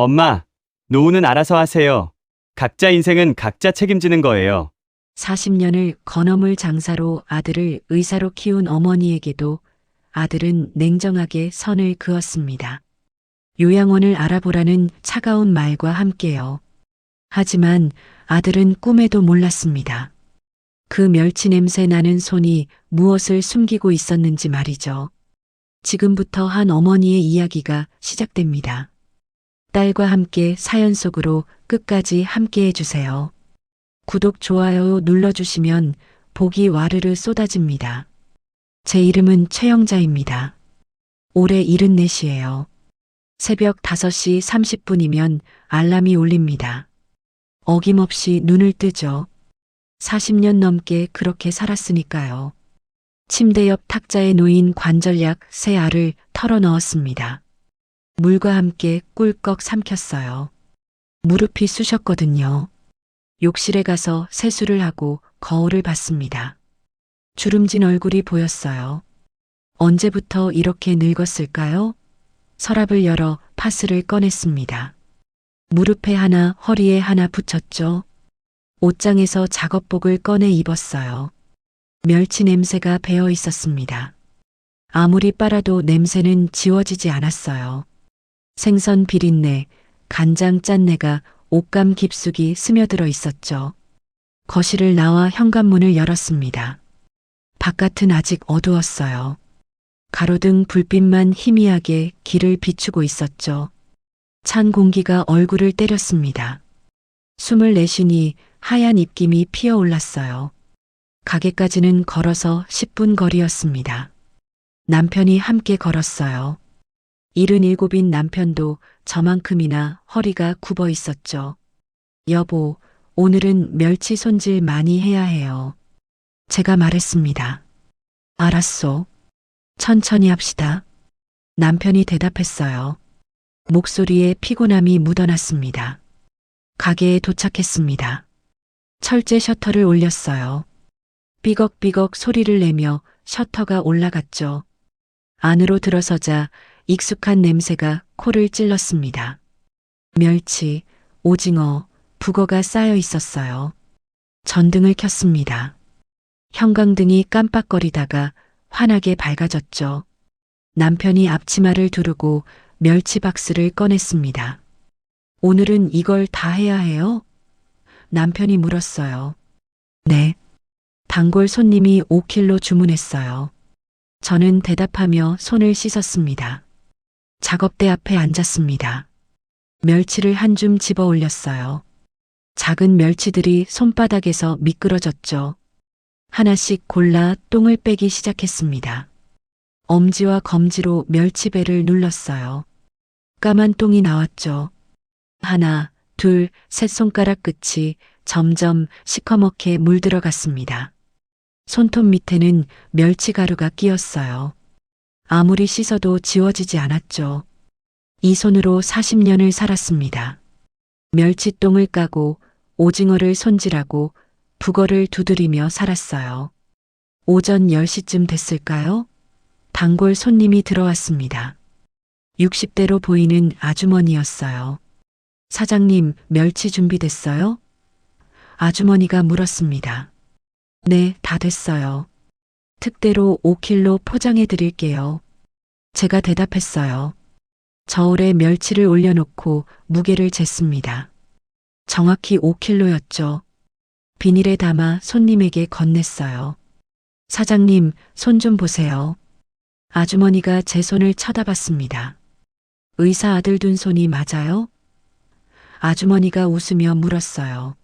엄마, 노후는 알아서 하세요. 각자 인생은 각자 책임지는 거예요. 40년을 건어물 장사로 아들을 의사로 키운 어머니에게도 아들은 냉정하게 선을 그었습니다. 요양원을 알아보라는 차가운 말과 함께요. 하지만 아들은 꿈에도 몰랐습니다. 그 멸치 냄새 나는 손이 무엇을 숨기고 있었는지 말이죠. 지금부터 한 어머니의 이야기가 시작됩니다. 딸과 함께 사연 속으로 끝까지 함께 해주세요. 구독, 좋아요 눌러주시면 복이 와르르 쏟아집니다. 제 이름은 최영자입니다. 올해 74이에요. 새벽 5시 30분이면 알람이 울립니다. 어김없이 눈을 뜨죠. 40년 넘게 그렇게 살았으니까요. 침대 옆 탁자에 놓인 관절약 3알을 털어 넣었습니다. 물과 함께 꿀꺽 삼켰어요. 무릎이 쑤셨거든요. 욕실에 가서 세수를 하고 거울을 봤습니다. 주름진 얼굴이 보였어요. 언제부터 이렇게 늙었을까요? 서랍을 열어 파스를 꺼냈습니다. 무릎에 하나, 허리에 하나 붙였죠. 옷장에서 작업복을 꺼내 입었어요. 멸치 냄새가 배어 있었습니다. 아무리 빨아도 냄새는 지워지지 않았어요. 생선 비린내, 간장 짠내가 옷감 깊숙이 스며들어 있었죠. 거실을 나와 현관문을 열었습니다. 바깥은 아직 어두웠어요. 가로등 불빛만 희미하게 길을 비추고 있었죠. 찬 공기가 얼굴을 때렸습니다. 숨을 내쉬니 하얀 입김이 피어올랐어요. 가게까지는 걸어서 10분 거리였습니다. 남편이 함께 걸었어요. 77인 남편도 저만큼이나 허리가 굽어 있었죠. 여보, 오늘은 멸치 손질 많이 해야 해요. 제가 말했습니다. 알았소. 천천히 합시다. 남편이 대답했어요. 목소리에 피곤함이 묻어났습니다. 가게에 도착했습니다. 철제 셔터를 올렸어요. 삐걱삐걱 소리를 내며 셔터가 올라갔죠. 안으로 들어서자 익숙한 냄새가 코를 찔렀습니다. 멸치, 오징어, 북어가 쌓여 있었어요. 전등을 켰습니다. 형광등이 깜빡거리다가 환하게 밝아졌죠. 남편이 앞치마를 두르고 멸치 박스를 꺼냈습니다. 오늘은 이걸 다 해야 해요? 남편이 물었어요. 네. 단골 손님이 5kg 주문했어요. 저는 대답하며 손을 씻었습니다. 작업대 앞에 앉았습니다. 멸치를 한 줌 집어 올렸어요. 작은 멸치들이 손바닥에서 미끄러졌죠. 하나씩 골라 똥을 빼기 시작했습니다. 엄지와 검지로 멸치배를 눌렀어요. 까만 똥이 나왔죠. 하나, 둘, 셋 손가락 끝이 점점 시커멓게 물들어갔습니다. 손톱 밑에는 멸치가루가 끼었어요. 아무리 씻어도 지워지지 않았죠. 이 손으로 40년을 살았습니다. 멸치똥을 까고 오징어를 손질하고 북어를 두드리며 살았어요. 오전 10시쯤 됐을까요? 단골 손님이 들어왔습니다. 60대로 보이는 아주머니였어요. 사장님, 멸치 준비됐어요? 아주머니가 물었습니다. 네, 다 됐어요. 특대로 5kg 포장해 드릴게요. 제가 대답했어요. 저울에 멸치를 올려놓고 무게를 쟀습니다. 정확히 5kg였죠. 비닐에 담아 손님에게 건넸어요. 사장님, 손 좀 보세요. 아주머니가 제 손을 쳐다봤습니다. 의사 아들 둔 손이 맞아요? 아주머니가 웃으며 물었어요.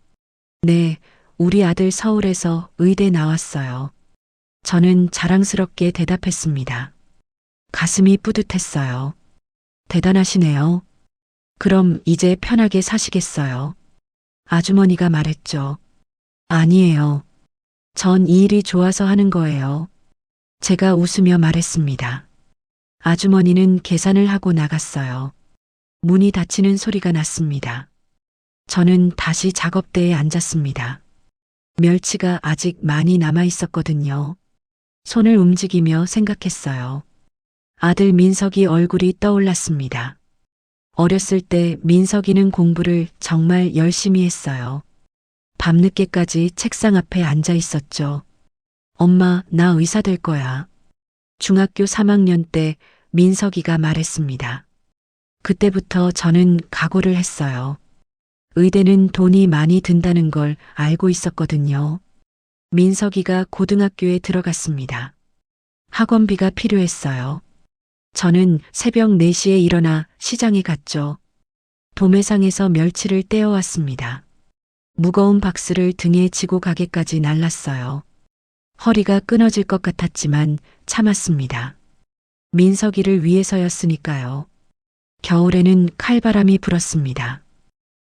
네, 우리 아들 서울에서 의대 나왔어요. 저는 자랑스럽게 대답했습니다. 가슴이 뿌듯했어요. 대단하시네요. 그럼 이제 편하게 사시겠어요? 아주머니가 말했죠. 아니에요. 전 이 일이 좋아서 하는 거예요. 제가 웃으며 말했습니다. 아주머니는 계산을 하고 나갔어요. 문이 닫히는 소리가 났습니다. 저는 다시 작업대에 앉았습니다. 멸치가 아직 많이 남아 있었거든요. 손을 움직이며 생각했어요. 아들 민석이 얼굴이 떠올랐습니다. 어렸을 때 민석이는 공부를 정말 열심히 했어요. 밤늦게까지 책상 앞에 앉아 있었죠. 엄마, 나 의사 될 거야. 중학교 3학년 때 민석이가 말했습니다. 그때부터 저는 각오를 했어요. 의대는 돈이 많이 든다는 걸 알고 있었거든요. 민석이가 고등학교에 들어갔습니다. 학원비가 필요했어요. 저는 새벽 4시에 일어나 시장에 갔죠. 도매상에서 멸치를 떼어왔습니다. 무거운 박스를 등에 지고 가게까지 날랐어요. 허리가 끊어질 것 같았지만 참았습니다. 민석이를 위해서였으니까요. 겨울에는 칼바람이 불었습니다.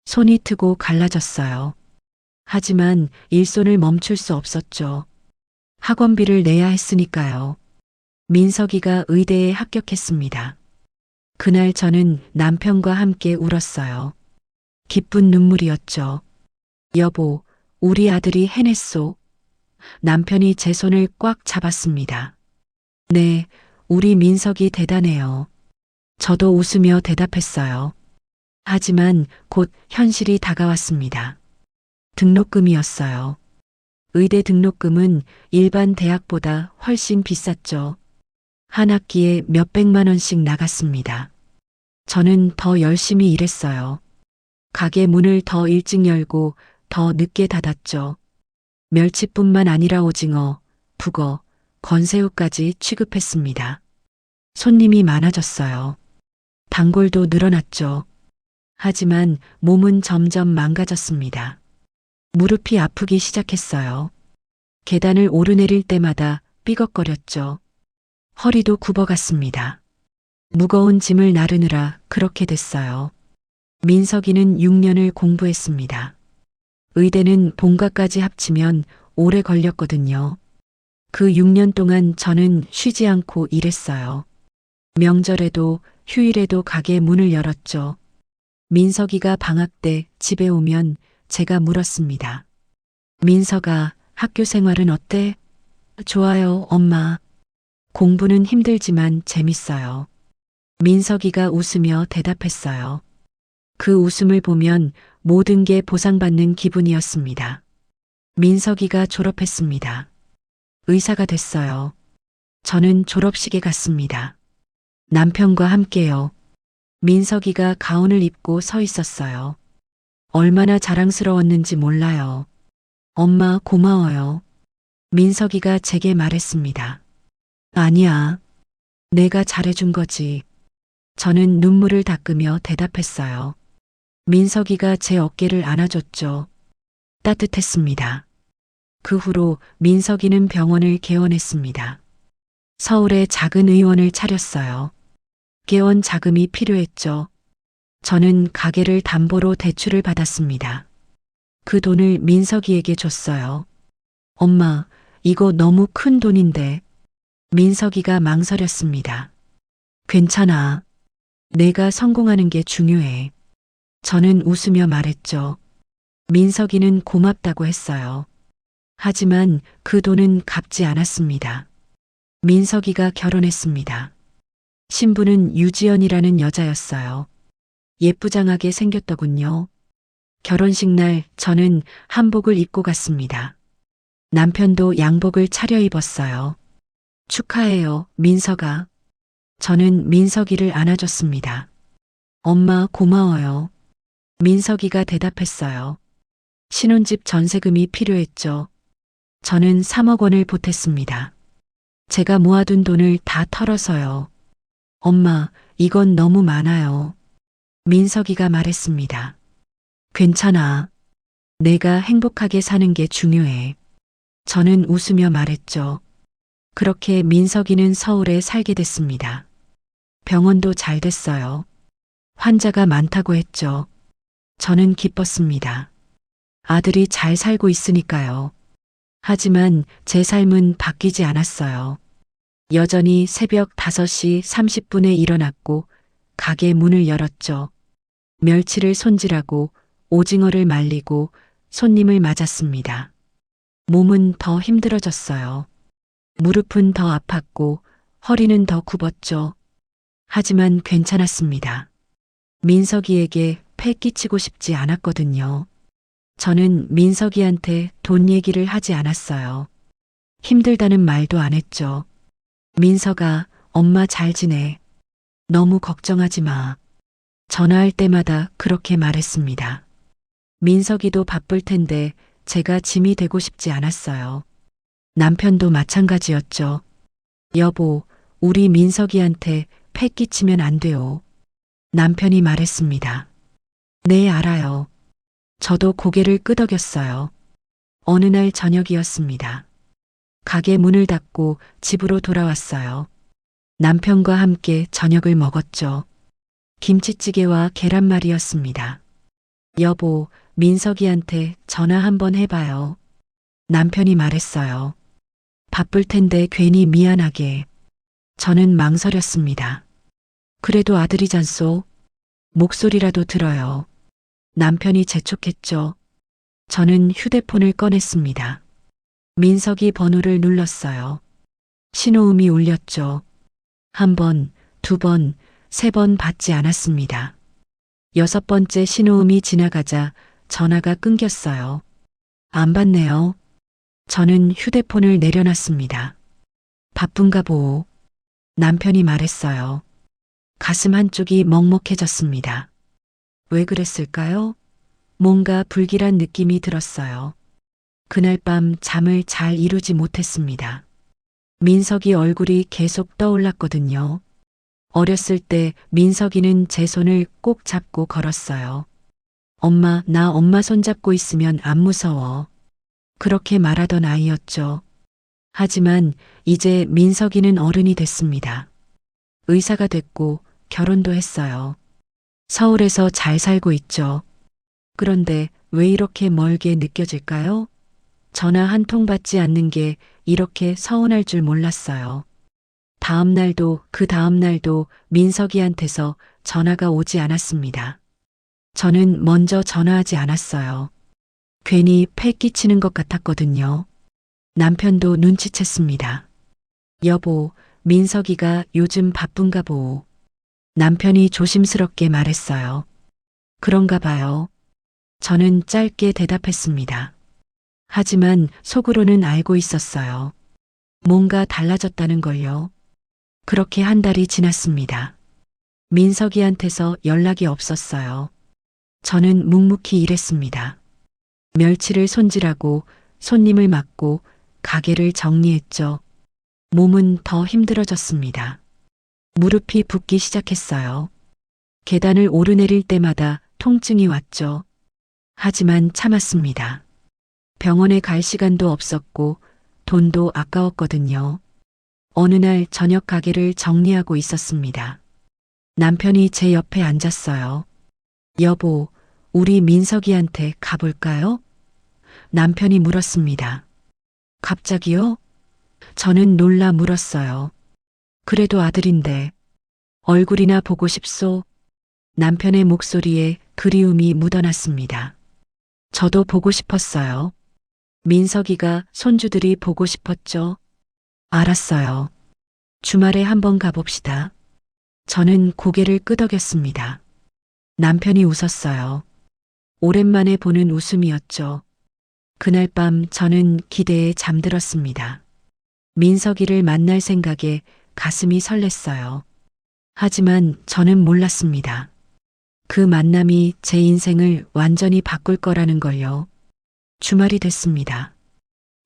손이 트고 갈라졌어요. 하지만 일손을 멈출 수 없었죠. 학원비를 내야 했으니까요. 민석이가 의대에 합격했습니다. 그날 저는 남편과 함께 울었어요. 기쁜 눈물이었죠. 여보, 우리 아들이 해냈소. 남편이 제 손을 꽉 잡았습니다. 네, 우리 민석이 대단해요. 저도 웃으며 대답했어요. 하지만 곧 현실이 다가왔습니다. 등록금이었어요. 의대 등록금은 일반 대학보다 훨씬 비쌌죠. 한 학기에 몇백만 원씩 나갔습니다. 저는 더 열심히 일했어요. 가게 문을 더 일찍 열고 더 늦게 닫았죠. 멸치뿐만 아니라 오징어, 북어, 건새우까지 취급했습니다. 손님이 많아졌어요. 단골도 늘어났죠. 하지만 몸은 점점 망가졌습니다. 무릎이 아프기 시작했어요. 계단을 오르내릴 때마다 삐걱거렸죠. 허리도 굽어갔습니다. 무거운 짐을 나르느라 그렇게 됐어요. 민석이는 6년을 공부했습니다. 의대는 본과까지 합치면 오래 걸렸거든요. 그 6년 동안 저는 쉬지 않고 일했어요. 명절에도 휴일에도 가게 문을 열었죠. 민석이가 방학 때 집에 오면 제가 물었습니다. 민석아, 학교 생활은 어때? 좋아요, 엄마. 공부는 힘들지만 재밌어요. 민석이가 웃으며 대답했어요. 그 웃음을 보면 모든 게 보상받는 기분이었습니다. 민석이가 졸업했습니다. 의사가 됐어요. 저는 졸업식에 갔습니다. 남편과 함께요. 민석이가 가운을 입고 서 있었어요. 얼마나 자랑스러웠는지 몰라요. 엄마 고마워요. 민석이가 제게 말했습니다. 아니야. 내가 잘해준 거지. 저는 눈물을 닦으며 대답했어요. 민석이가 제 어깨를 안아줬죠. 따뜻했습니다. 그 후로 민석이는 병원을 개원했습니다. 서울에 작은 의원을 차렸어요. 개원 자금이 필요했죠. 저는 가게를 담보로 대출을 받았습니다. 그 돈을 민석이에게 줬어요. 엄마, 이거 너무 큰 돈인데. 민석이가 망설였습니다. 괜찮아. 내가 성공하는 게 중요해. 저는 웃으며 말했죠. 민석이는 고맙다고 했어요. 하지만 그 돈은 갚지 않았습니다. 민석이가 결혼했습니다. 신부는 유지연이라는 여자였어요. 예쁘장하게 생겼더군요. 결혼식 날 저는 한복을 입고 갔습니다. 남편도 양복을 차려입었어요. 축하해요, 민석아. 저는 민석이를 안아줬습니다. 엄마 고마워요. 민석이가 대답했어요. 신혼집 전세금이 필요했죠. 저는 3억 원을 보탰습니다. 제가 모아둔 돈을 다 털어서요. 엄마, 이건 너무 많아요. 민석이가 말했습니다. 괜찮아. 내가 행복하게 사는 게 중요해. 저는 웃으며 말했죠. 그렇게 민석이는 서울에 살게 됐습니다. 병원도 잘 됐어요. 환자가 많다고 했죠. 저는 기뻤습니다. 아들이 잘 살고 있으니까요. 하지만 제 삶은 바뀌지 않았어요. 여전히 새벽 5시 30분에 일어났고 가게 문을 열었죠. 멸치를 손질하고 오징어를 말리고 손님을 맞았습니다. 몸은 더 힘들어졌어요. 무릎은 더 아팠고 허리는 더 굽었죠. 하지만 괜찮았습니다. 민석이에게 패 끼치고 싶지 않았거든요. 저는 민석이한테 돈 얘기를 하지 않았어요. 힘들다는 말도 안 했죠. 민석아, 엄마 잘 지내. 너무 걱정하지 마. 전화할 때마다 그렇게 말했습니다. 민석이도 바쁠 텐데 제가 짐이 되고 싶지 않았어요. 남편도 마찬가지였죠. 여보, 우리 민석이한테 패 끼치면 안 돼요. 남편이 말했습니다. 네, 알아요. 저도 고개를 끄덕였어요. 어느 날 저녁이었습니다. 가게 문을 닫고 집으로 돌아왔어요. 남편과 함께 저녁을 먹었죠. 김치찌개와 계란말이였습니다. 여보, 민석이한테 전화 한번 해봐요. 남편이 말했어요. 바쁠 텐데 괜히 미안하게. 저는 망설였습니다. 그래도 아들이잖소. 목소리라도 들어요. 남편이 재촉했죠. 저는 휴대폰을 꺼냈습니다. 민석이 번호를 눌렀어요. 신호음이 울렸죠. 한 번, 두 번, 세 번 받지 않았습니다. 여섯 번째 신호음이 지나가자 전화가 끊겼어요. 안 받네요. 저는 휴대폰을 내려놨습니다. 바쁜가 보오. 남편이 말했어요. 가슴 한쪽이 먹먹해졌습니다. 왜 그랬을까요? 뭔가 불길한 느낌이 들었어요. 그날 밤 잠을 잘 이루지 못했습니다. 민석이 얼굴이 계속 떠올랐거든요. 어렸을 때 민석이는 제 손을 꼭 잡고 걸었어요. 엄마, 나 엄마 손잡고 있으면 안 무서워. 그렇게 말하던 아이였죠. 하지만 이제 민석이는 어른이 됐습니다. 의사가 됐고 결혼도 했어요. 서울에서 잘 살고 있죠. 그런데 왜 이렇게 멀게 느껴질까요? 전화 한 통 받지 않는 게 이렇게 서운할 줄 몰랐어요. 다음 날도 그 다음 날도 민석이한테서 전화가 오지 않았습니다. 저는 먼저 전화하지 않았어요. 괜히 패 끼치는 것 같았거든요. 남편도 눈치챘습니다. 여보, 민석이가 요즘 바쁜가 보오. 남편이 조심스럽게 말했어요. 그런가 봐요. 저는 짧게 대답했습니다. 하지만 속으로는 알고 있었어요. 뭔가 달라졌다는 걸요. 그렇게 한 달이 지났습니다. 민석이한테서 연락이 없었어요. 저는 묵묵히 일했습니다. 멸치를 손질하고 손님을 맡고 가게를 정리했죠. 몸은 더 힘들어졌습니다. 무릎이 붓기 시작했어요. 계단을 오르내릴 때마다 통증이 왔죠. 하지만 참았습니다. 병원에 갈 시간도 없었고 돈도 아까웠거든요. 어느 날 저녁 가게를 정리하고 있었습니다. 남편이 제 옆에 앉았어요. 여보, 우리 민석이한테 가볼까요? 남편이 물었습니다. 갑자기요? 저는 놀라 물었어요. 그래도 아들인데 얼굴이나 보고 싶소? 남편의 목소리에 그리움이 묻어났습니다. 저도 보고 싶었어요. 민석이가 손주들이 보고 싶었죠. 알았어요. 주말에 한번 가봅시다. 저는 고개를 끄덕였습니다. 남편이 웃었어요. 오랜만에 보는 웃음이었죠. 그날 밤 저는 기대에 잠들었습니다. 민석이를 만날 생각에 가슴이 설렜어요. 하지만 저는 몰랐습니다. 그 만남이 제 인생을 완전히 바꿀 거라는 걸요. 주말이 됐습니다.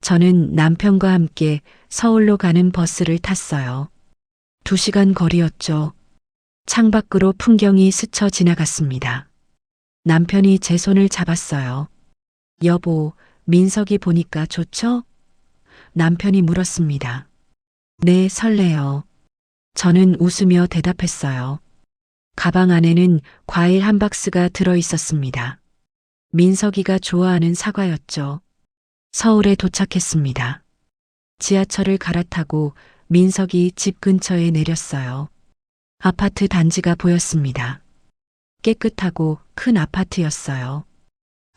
저는 남편과 함께 서울로 가는 버스를 탔어요. 2시간 거리였죠. 창밖으로 풍경이 스쳐 지나갔습니다. 남편이 제 손을 잡았어요. 여보, 민석이 보니까 좋죠? 남편이 물었습니다. 네, 설레요. 저는 웃으며 대답했어요. 가방 안에는 과일 한 박스가 들어 있었습니다. 민석이가 좋아하는 사과였죠. 서울에 도착했습니다. 지하철을 갈아타고 민석이 집 근처에 내렸어요. 아파트 단지가 보였습니다. 깨끗하고 큰 아파트였어요.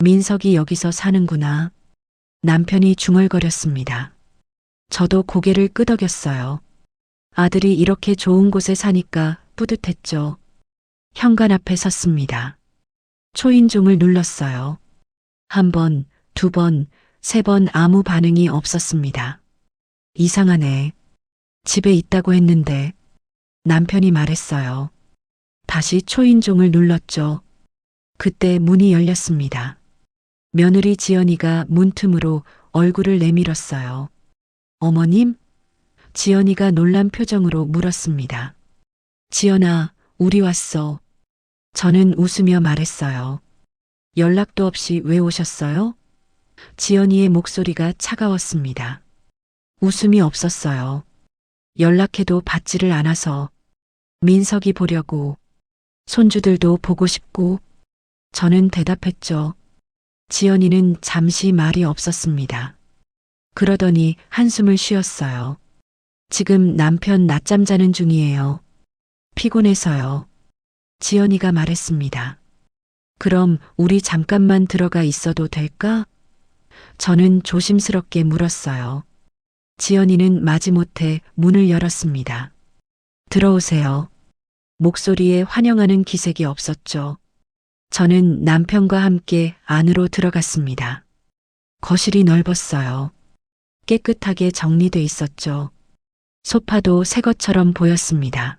민석이 여기서 사는구나. 남편이 중얼거렸습니다. 저도 고개를 끄덕였어요. 아들이 이렇게 좋은 곳에 사니까 뿌듯했죠. 현관 앞에 섰습니다. 초인종을 눌렀어요. 한 번, 두 번, 세 번 아무 반응이 없었습니다. 이상하네. 집에 있다고 했는데 남편이 말했어요. 다시 초인종을 눌렀죠. 그때 문이 열렸습니다. 며느리 지연이가 문틈으로 얼굴을 내밀었어요. 어머님? 지연이가 놀란 표정으로 물었습니다. 지연아, 우리 왔어. 저는 웃으며 말했어요. 연락도 없이 왜 오셨어요? 지연이의 목소리가 차가웠습니다. 웃음이 없었어요. 연락해도 받지를 않아서 민석이 보려고, 손주들도 보고 싶고, 저는 대답했죠. 지연이는 잠시 말이 없었습니다. 그러더니 한숨을 쉬었어요. 지금 남편 낮잠 자는 중이에요. 피곤해서요. 지연이가 말했습니다. 그럼 우리 잠깐만 들어가 있어도 될까? 저는 조심스럽게 물었어요. 지연이는 마지못해 문을 열었습니다. 들어오세요. 목소리에 환영하는 기색이 없었죠. 저는 남편과 함께 안으로 들어갔습니다. 거실이 넓었어요. 깨끗하게 정리돼 있었죠. 소파도 새 것처럼 보였습니다.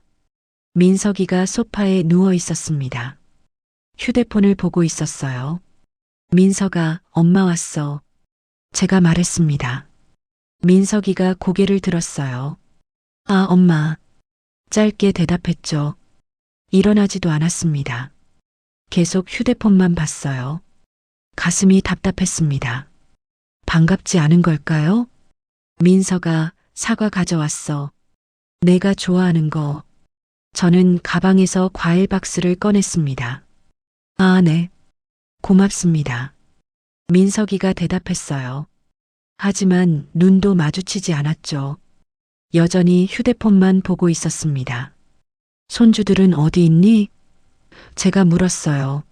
민석이가 소파에 누워 있었습니다. 휴대폰을 보고 있었어요. 민석아, 엄마 왔어. 제가 말했습니다. 민석이가 고개를 들었어요. 아, 엄마. 짧게 대답했죠. 일어나지도 않았습니다. 계속 휴대폰만 봤어요. 가슴이 답답했습니다. 반갑지 않은 걸까요? 민석아, 사과 가져왔어. 내가 좋아하는 거. 저는 가방에서 과일 박스를 꺼냈습니다. 아, 네. 고맙습니다. 민석이가 대답했어요. 하지만 눈도 마주치지 않았죠. 여전히 휴대폰만 보고 있었습니다. 손주들은 어디 있니? 제가 물었어요.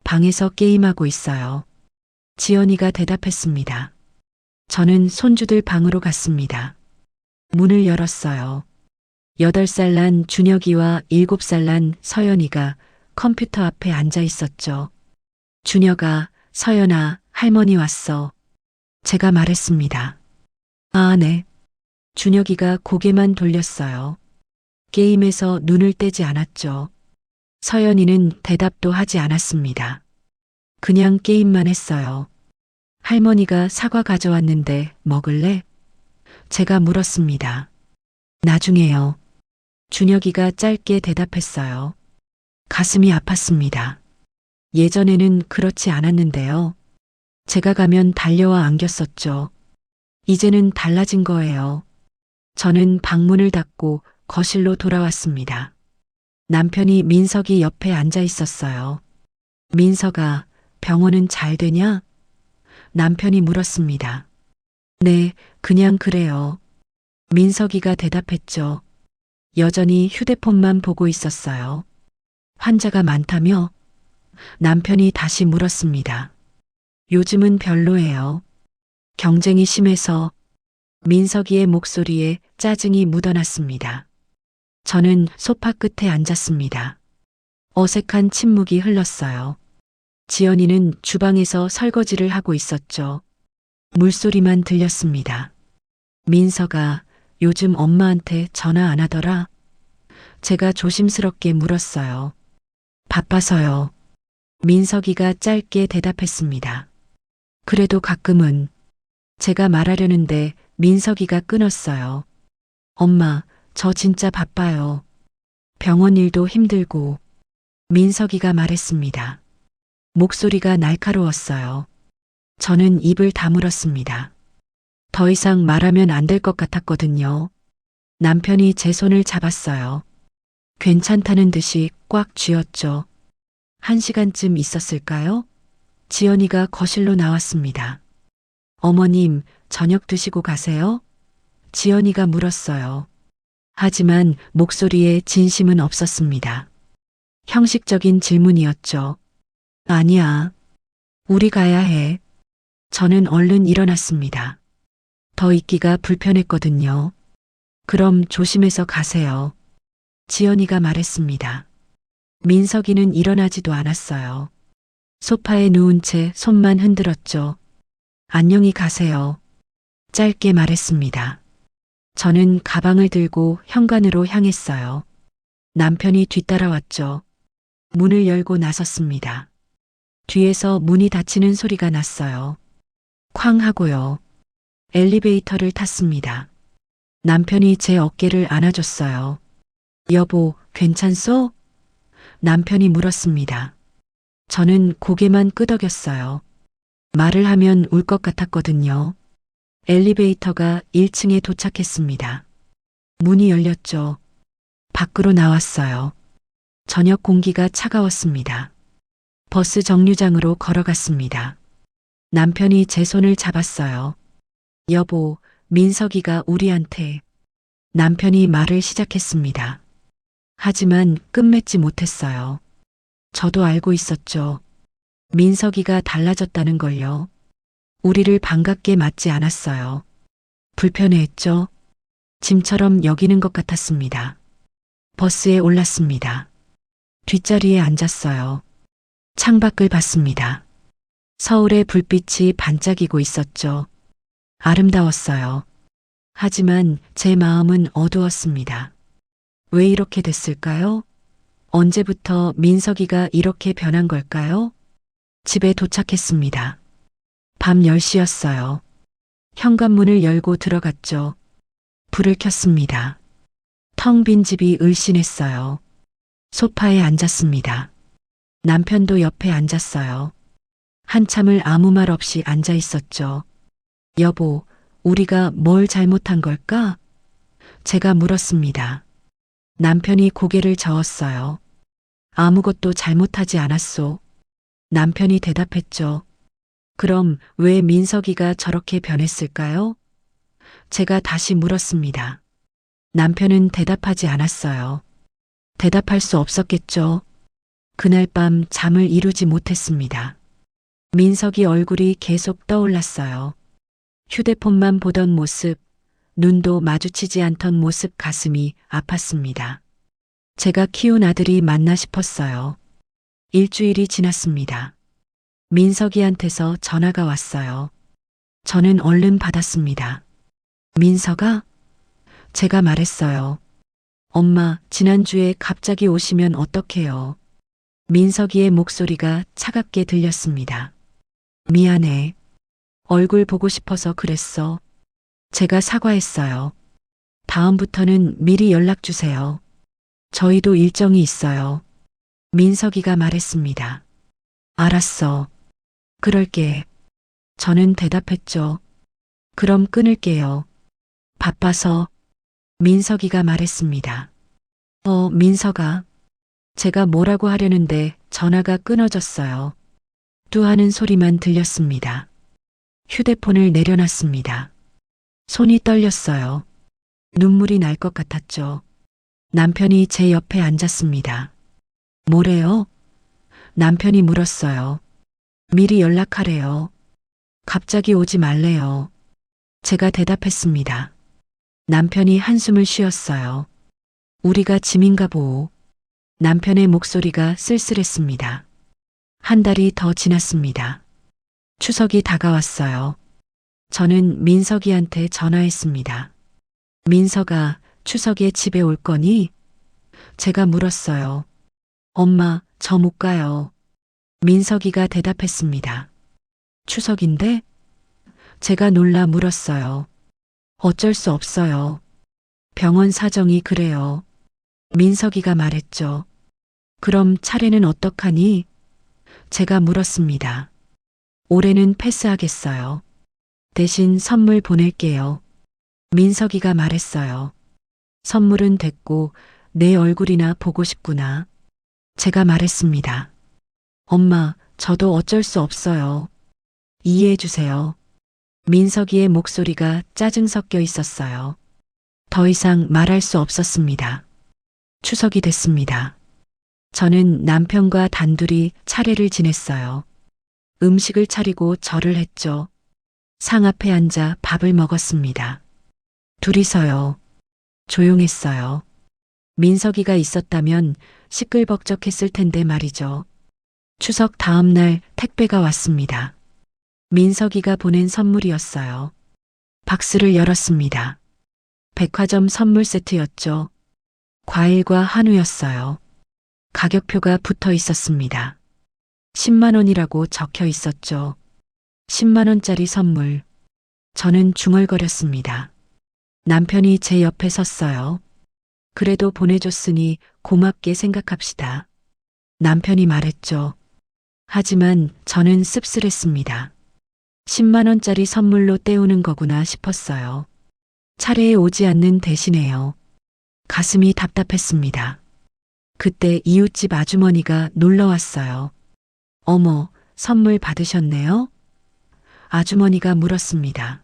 방에서 게임하고 있어요. 지연이가 대답했습니다. 저는 손주들 방으로 갔습니다. 문을 열었어요. 8살 난 준혁이와 7살 난 서연이가 컴퓨터 앞에 앉아 있었죠. 준혁아, 서연아, 할머니 왔어. 제가 말했습니다. 아, 네. 준혁이가 고개만 돌렸어요. 게임에서 눈을 떼지 않았죠. 서연이는 대답도 하지 않았습니다. 그냥 게임만 했어요. 할머니가 사과 가져왔는데 먹을래? 제가 물었습니다. 나중에요. 준혁이가 짧게 대답했어요. 가슴이 아팠습니다. 예전에는 그렇지 않았는데요. 제가 가면 달려와 안겼었죠. 이제는 달라진 거예요. 저는 방문을 닫고 거실로 돌아왔습니다. 남편이 민석이 옆에 앉아 있었어요. 민석아, 병원은 잘 되냐? 남편이 물었습니다. 네, 그냥 그래요. 민석이가 대답했죠. 여전히 휴대폰만 보고 있었어요. 환자가 많다며? 남편이 다시 물었습니다. 요즘은 별로예요. 경쟁이 심해서. 민석이의 목소리에 짜증이 묻어났습니다. 저는 소파 끝에 앉았습니다. 어색한 침묵이 흘렀어요. 지연이는 주방에서 설거지를 하고 있었죠. 물소리만 들렸습니다. 민석아, 요즘 엄마한테 전화 안 하더라? 제가 조심스럽게 물었어요. 바빠서요. 민석이가 짧게 대답했습니다. 그래도 가끔은. 제가 말하려는데 민석이가 끊었어요. 엄마, 저 진짜 바빠요. 병원 일도 힘들고. 민석이가 말했습니다. 목소리가 날카로웠어요. 저는 입을 다물었습니다. 더 이상 말하면 안 될 것 같았거든요. 남편이 제 손을 잡았어요. 괜찮다는 듯이 꽉 쥐었죠. 1시간쯤 있었을까요? 지연이가 거실로 나왔습니다. 어머님, 저녁 드시고 가세요? 지연이가 물었어요. 하지만 목소리에 진심은 없었습니다. 형식적인 질문이었죠. 아니야. 우리 가야 해. 저는 얼른 일어났습니다. 더 있기가 불편했거든요. 그럼 조심해서 가세요. 지연이가 말했습니다. 민석이는 일어나지도 않았어요. 소파에 누운 채 손만 흔들었죠. 안녕히 가세요. 짧게 말했습니다. 저는 가방을 들고 현관으로 향했어요. 남편이 뒤따라왔죠. 문을 열고 나섰습니다. 뒤에서 문이 닫히는 소리가 났어요. 쾅 하고요. 엘리베이터를 탔습니다. 남편이 제 어깨를 안아줬어요. 여보, 괜찮소? 남편이 물었습니다. 저는 고개만 끄덕였어요. 말을 하면 울 것 같았거든요. 엘리베이터가 1층에 도착했습니다. 문이 열렸죠. 밖으로 나왔어요. 저녁 공기가 차가웠습니다. 버스 정류장으로 걸어갔습니다. 남편이 제 손을 잡았어요. 여보, 민석이가 우리한테. 남편이 말을 시작했습니다. 하지만 끝맺지 못했어요. 저도 알고 있었죠. 민석이가 달라졌다는 걸요. 우리를 반갑게 맞지 않았어요. 불편해했죠. 짐처럼 여기는 것 같았습니다. 버스에 올랐습니다. 뒷자리에 앉았어요. 창밖을 봤습니다. 서울의 불빛이 반짝이고 있었죠. 아름다웠어요. 하지만 제 마음은 어두웠습니다. 왜 이렇게 됐을까요? 언제부터 민석이가 이렇게 변한 걸까요? 집에 도착했습니다. 밤 10시였어요. 현관문을 열고 들어갔죠. 불을 켰습니다. 텅 빈 집이 을씬했어요. 소파에 앉았습니다. 남편도 옆에 앉았어요. 한참을 아무 말 없이 앉아 있었죠. 여보, 우리가 뭘 잘못한 걸까? 제가 물었습니다. 남편이 고개를 저었어요. 아무것도 잘못하지 않았소. 남편이 대답했죠. 그럼 왜 민석이가 저렇게 변했을까요? 제가 다시 물었습니다. 남편은 대답하지 않았어요. 대답할 수 없었겠죠. 그날 밤 잠을 이루지 못했습니다. 민석이 얼굴이 계속 떠올랐어요. 휴대폰만 보던 모습, 눈도 마주치지 않던 모습 가슴이 아팠습니다. 제가 키운 아들이 맞나 싶었어요. 일주일이 지났습니다. 민석이한테서 전화가 왔어요. 저는 얼른 받았습니다. 민석아? 제가 말했어요. 엄마, 지난주에 갑자기 오시면 어떡해요? 민석이의 목소리가 차갑게 들렸습니다. 미안해. 얼굴 보고 싶어서 그랬어. 제가 사과했어요. 다음부터는 미리 연락 주세요. 저희도 일정이 있어요. 민석이가 말했습니다. 알았어. 그럴게. 저는 대답했죠. 그럼 끊을게요. 바빠서. 민석이가 말했습니다. 민석아. 제가 뭐라고 하려는데 전화가 끊어졌어요. 뚜 하는 소리만 들렸습니다. 휴대폰을 내려놨습니다. 손이 떨렸어요. 눈물이 날 것 같았죠. 남편이 제 옆에 앉았습니다. 뭐래요? 남편이 물었어요. 미리 연락하래요. 갑자기 오지 말래요. 제가 대답했습니다. 남편이 한숨을 쉬었어요. 우리가 짐인가 보오. 남편의 목소리가 쓸쓸했습니다. 한 달이 더 지났습니다. 추석이 다가왔어요. 저는 민석이한테 전화했습니다. 민석아, 추석에 집에 올 거니? 제가 물었어요. 엄마, 저 못 가요. 민석이가 대답했습니다. 추석인데? 제가 놀라 물었어요. 어쩔 수 없어요. 병원 사정이 그래요. 민석이가 말했죠. 그럼 차례는 어떡하니? 제가 물었습니다. 올해는 패스하겠어요. 대신 선물 보낼게요. 민석이가 말했어요. 선물은 됐고 내 얼굴이나 보고 싶구나. 제가 말했습니다. 엄마, 저도 어쩔 수 없어요. 이해해 주세요. 민석이의 목소리가 짜증 섞여 있었어요. 더 이상 말할 수 없었습니다. 추석이 됐습니다. 저는 남편과 단둘이 차례를 지냈어요. 음식을 차리고 절을 했죠. 상 앞에 앉아 밥을 먹었습니다. 둘이서요. 조용했어요. 민석이가 있었다면 시끌벅적했을 텐데 말이죠. 추석 다음 날 택배가 왔습니다. 민석이가 보낸 선물이었어요. 박스를 열었습니다. 백화점 선물 세트였죠. 과일과 한우였어요. 가격표가 붙어 있었습니다. 10만 원이라고 적혀 있었죠. 10만 원짜리 선물. 저는 중얼거렸습니다. 남편이 제 옆에 섰어요. 그래도 보내줬으니 고맙게 생각합시다. 남편이 말했죠. 하지만 저는 씁쓸했습니다. 10만 원짜리 선물로 때우는 거구나 싶었어요. 차례에 오지 않는 대신에요. 가슴이 답답했습니다. 그때 이웃집 아주머니가 놀러 왔어요. 어머, 선물 받으셨네요? 아주머니가 물었습니다.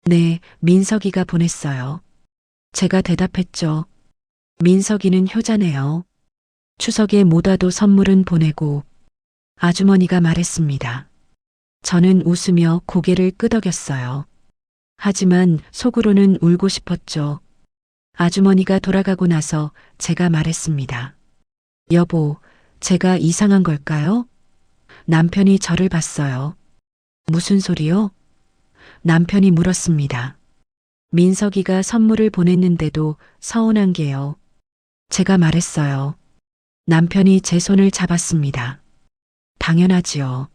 네, 민석이가 보냈어요. 제가 대답했죠. 민석이는 효자네요. 추석에 못 와도 선물은 보내고. 아주머니가 말했습니다. 저는 웃으며 고개를 끄덕였어요. 하지만 속으로는 울고 싶었죠. 아주머니가 돌아가고 나서 제가 말했습니다. 여보, 제가 이상한 걸까요? 남편이 저를 봤어요. 무슨 소리요? 남편이 물었습니다. 민석이가 선물을 보냈는데도 서운한 게요. 제가 말했어요. 남편이 제 손을 잡았습니다. 당연하지요.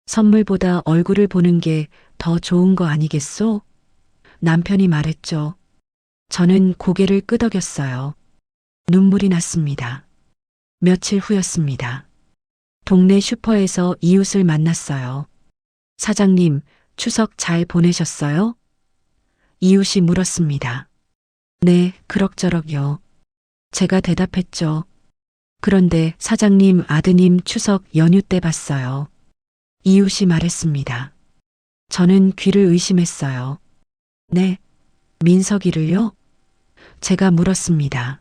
선물보다 얼굴을 보는 게 더 좋은 거 아니겠소? 남편이 말했죠. 저는 고개를 끄덕였어요. 눈물이 났습니다. 며칠 후였습니다. 동네 슈퍼에서 이웃을 만났어요. 사장님, 추석 잘 보내셨어요? 이웃이 물었습니다. 네, 그럭저럭요. 제가 대답했죠. 그런데 사장님 아드님 추석 연휴 때 봤어요. 이웃이 말했습니다. 저는 귀를 의심했어요. 네, 민석이를요? 제가 물었습니다.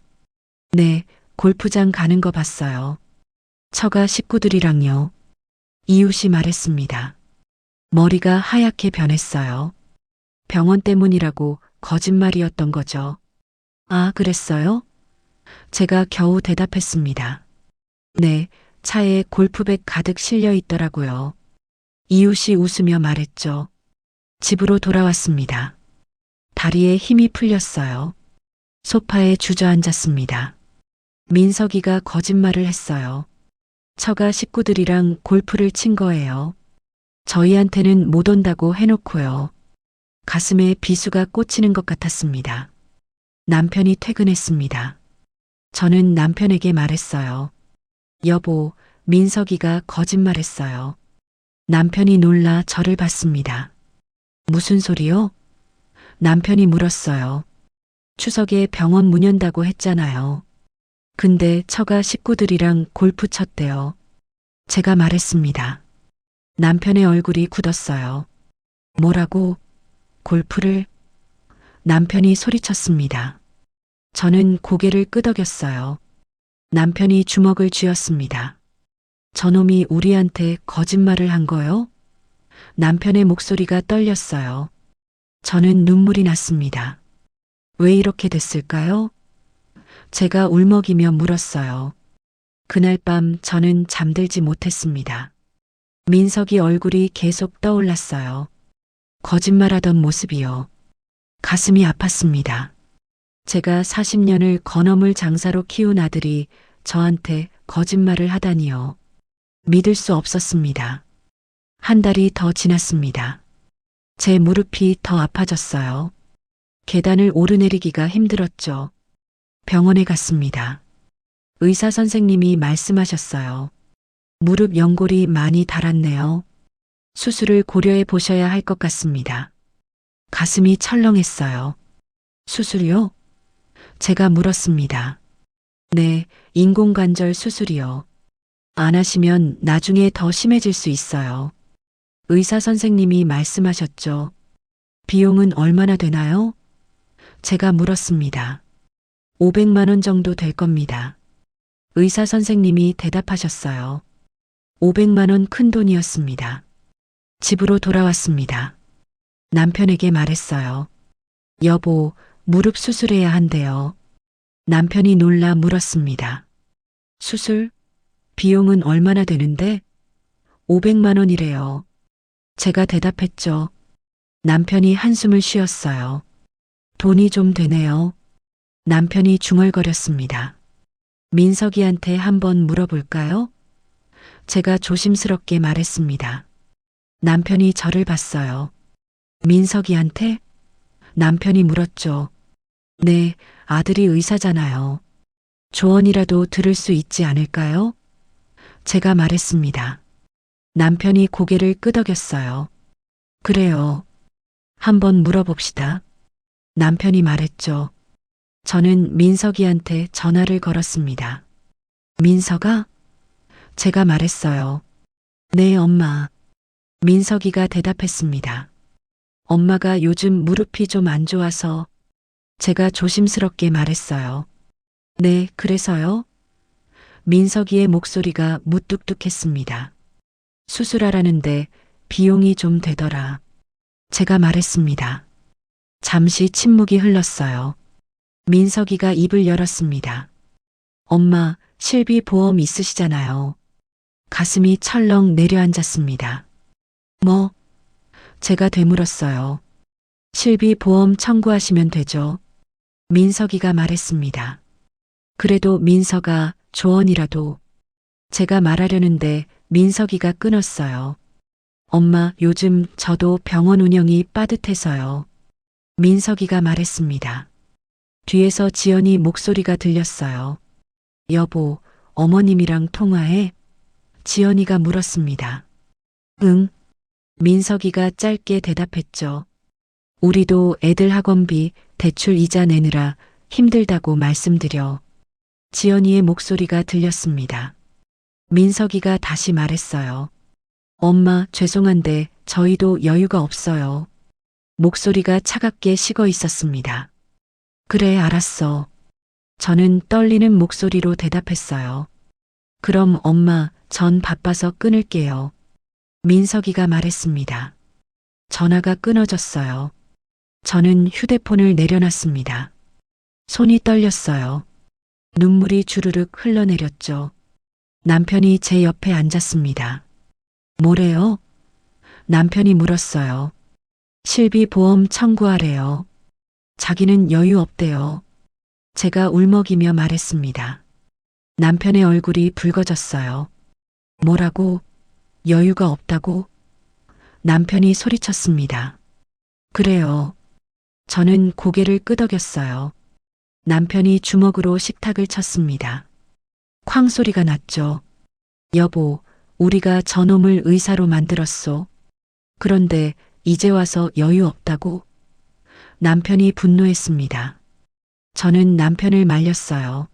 네, 골프장 가는 거 봤어요. 처가 식구들이랑요. 이웃이 말했습니다. 머리가 하얗게 변했어요. 병원 때문이라고 거짓말이었던 거죠. 아, 그랬어요? 제가 겨우 대답했습니다. 네, 차에 골프백 가득 실려 있더라고요. 이웃이 웃으며 말했죠. 집으로 돌아왔습니다. 다리에 힘이 풀렸어요. 소파에 주저앉았습니다. 민석이가 거짓말을 했어요. 처가 식구들이랑 골프를 친 거예요. 저희한테는 못 온다고 해놓고요. 가슴에 비수가 꽂히는 것 같았습니다. 남편이 퇴근했습니다. 저는 남편에게 말했어요. 여보, 민석이가 거짓말했어요. 남편이 놀라 저를 봤습니다. 무슨 소리요? 남편이 물었어요. 추석에 병원 문 연다고 했잖아요. 근데 처가 식구들이랑 골프 쳤대요. 제가 말했습니다. 남편의 얼굴이 굳었어요. 뭐라고? 골프를? 남편이 소리쳤습니다. 저는 고개를 끄덕였어요. 남편이 주먹을 쥐었습니다. 저놈이 우리한테 거짓말을 한 거요? 남편의 목소리가 떨렸어요. 저는 눈물이 났습니다. 왜 이렇게 됐을까요? 제가 울먹이며 물었어요. 그날 밤 저는 잠들지 못했습니다. 민석이 얼굴이 계속 떠올랐어요. 거짓말하던 모습이요. 가슴이 아팠습니다. 제가 40년을 건어물 장사로 키운 아들이 저한테 거짓말을 하다니요. 믿을 수 없었습니다. 한 달이 더 지났습니다. 제 무릎이 더 아파졌어요. 계단을 오르내리기가 힘들었죠. 병원에 갔습니다. 의사 선생님이 말씀하셨어요. 무릎 연골이 많이 닳았네요. 수술을 고려해 보셔야 할 것 같습니다. 가슴이 철렁했어요. 수술이요? 제가 물었습니다. 네, 인공관절 수술이요. 안 하시면 나중에 더 심해질 수 있어요. 의사 선생님이 말씀하셨죠. 비용은 얼마나 되나요? 제가 물었습니다. 500만 원 정도 될 겁니다. 의사 선생님이 대답하셨어요. 500만 원 큰 돈이었습니다. 집으로 돌아왔습니다. 남편에게 말했어요. 여보, 무릎 수술해야 한대요. 남편이 놀라 물었습니다. 수술? 비용은 얼마나 되는데? 500만 원이래요. 제가 대답했죠. 남편이 한숨을 쉬었어요. 돈이 좀 되네요. 남편이 중얼거렸습니다. 민석이한테 한번 물어볼까요? 제가 조심스럽게 말했습니다. 남편이 저를 봤어요. 민석이한테? 남편이 물었죠. 네, 아들이 의사잖아요. 조언이라도 들을 수 있지 않을까요? 제가 말했습니다. 남편이 고개를 끄덕였어요. 그래요. 한번 물어봅시다. 남편이 말했죠. 저는 민석이한테 전화를 걸었습니다. 민석아? 제가 말했어요. 네, 엄마. 민석이가 대답했습니다. 엄마가 요즘 무릎이 좀 안 좋아서 제가 조심스럽게 말했어요. 네, 그래서요? 민석이의 목소리가 무뚝뚝했습니다. 수술하라는데 비용이 좀 되더라. 제가 말했습니다. 잠시 침묵이 흘렀어요. 민석이가 입을 열었습니다. 엄마, 실비 보험 있으시잖아요. 가슴이 철렁 내려앉았습니다. 뭐? 제가 되물었어요. 실비 보험 청구하시면 되죠. 민석이가 말했습니다. 그래도 민석아, 조언이라도. 제가 말하려는데 민석이가 끊었어요. 엄마, 요즘 저도 병원 운영이 빠듯해서요. 민석이가 말했습니다. 뒤에서 지연이 목소리가 들렸어요. 여보, 어머님이랑 통화해? 지연이가 물었습니다. 응. 민석이가 짧게 대답했죠. 우리도 애들 학원비, 대출 이자 내느라 힘들다고 말씀드려. 지연이의 목소리가 들렸습니다. 민석이가 다시 말했어요. 엄마, 죄송한데 저희도 여유가 없어요. 목소리가 차갑게 식어 있었습니다. 그래, 알았어. 저는 떨리는 목소리로 대답했어요. 그럼 엄마, 전 바빠서 끊을게요. 민석이가 말했습니다. 전화가 끊어졌어요. 저는 휴대폰을 내려놨습니다. 손이 떨렸어요. 눈물이 주르륵 흘러내렸죠. 남편이 제 옆에 앉았습니다. 뭐래요? 남편이 물었어요. 실비 보험 청구하래요. 자기는 여유 없대요. 제가 울먹이며 말했습니다. 남편의 얼굴이 붉어졌어요. 뭐라고? 여유가 없다고? 남편이 소리쳤습니다. 그래요. 저는 고개를 끄덕였어요. 남편이 주먹으로 식탁을 쳤습니다. 쾅 소리가 났죠. 여보, 우리가 저놈을 의사로 만들었소. 그런데 이제 와서 여유 없다고? 남편이 분노했습니다. 저는 남편을 말렸어요.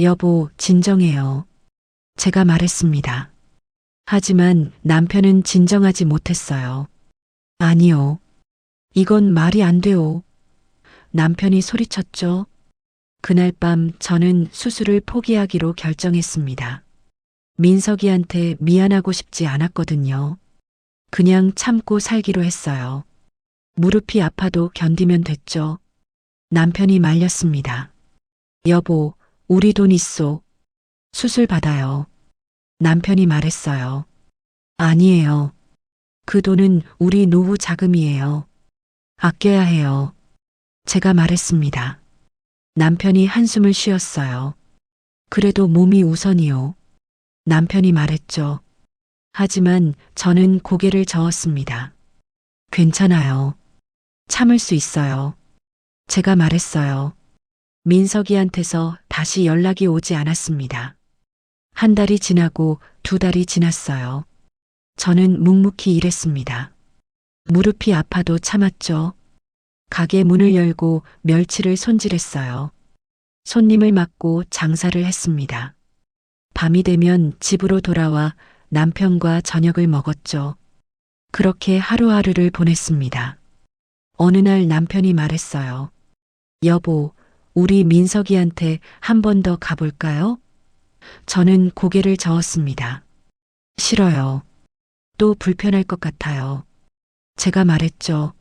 여보, 진정해요. 제가 말했습니다. 하지만 남편은 진정하지 못했어요. 아니요. 이건 말이 안 돼요. 남편이 소리쳤죠. 그날 밤 저는 수술을 포기하기로 결정했습니다. 민석이한테 미안하고 싶지 않았거든요. 그냥 참고 살기로 했어요. 무릎이 아파도 견디면 됐죠. 남편이 말렸습니다. 여보, 우리 돈 있소. 수술 받아요. 남편이 말했어요. 아니에요. 그 돈은 우리 노후 자금이에요. 아껴야 해요. 제가 말했습니다. 남편이 한숨을 쉬었어요. 그래도 몸이 우선이요. 남편이 말했죠. 하지만 저는 고개를 저었습니다. 괜찮아요. 참을 수 있어요. 제가 말했어요. 민석이한테서 다시 연락이 오지 않았습니다. 한 달이 지나고 2달이 지났어요. 저는 묵묵히 일했습니다. 무릎이 아파도 참았죠. 가게 문을 열고 멸치를 손질했어요. 손님을 맞고 장사를 했습니다. 밤이 되면 집으로 돌아와 남편과 저녁을 먹었죠. 그렇게 하루하루를 보냈습니다. 어느 날 남편이 말했어요. 여보, 우리 민석이한테 한 번 더 가볼까요? 저는 고개를 저었습니다. 싫어요. 또 불편할 것 같아요. 제가 말했죠.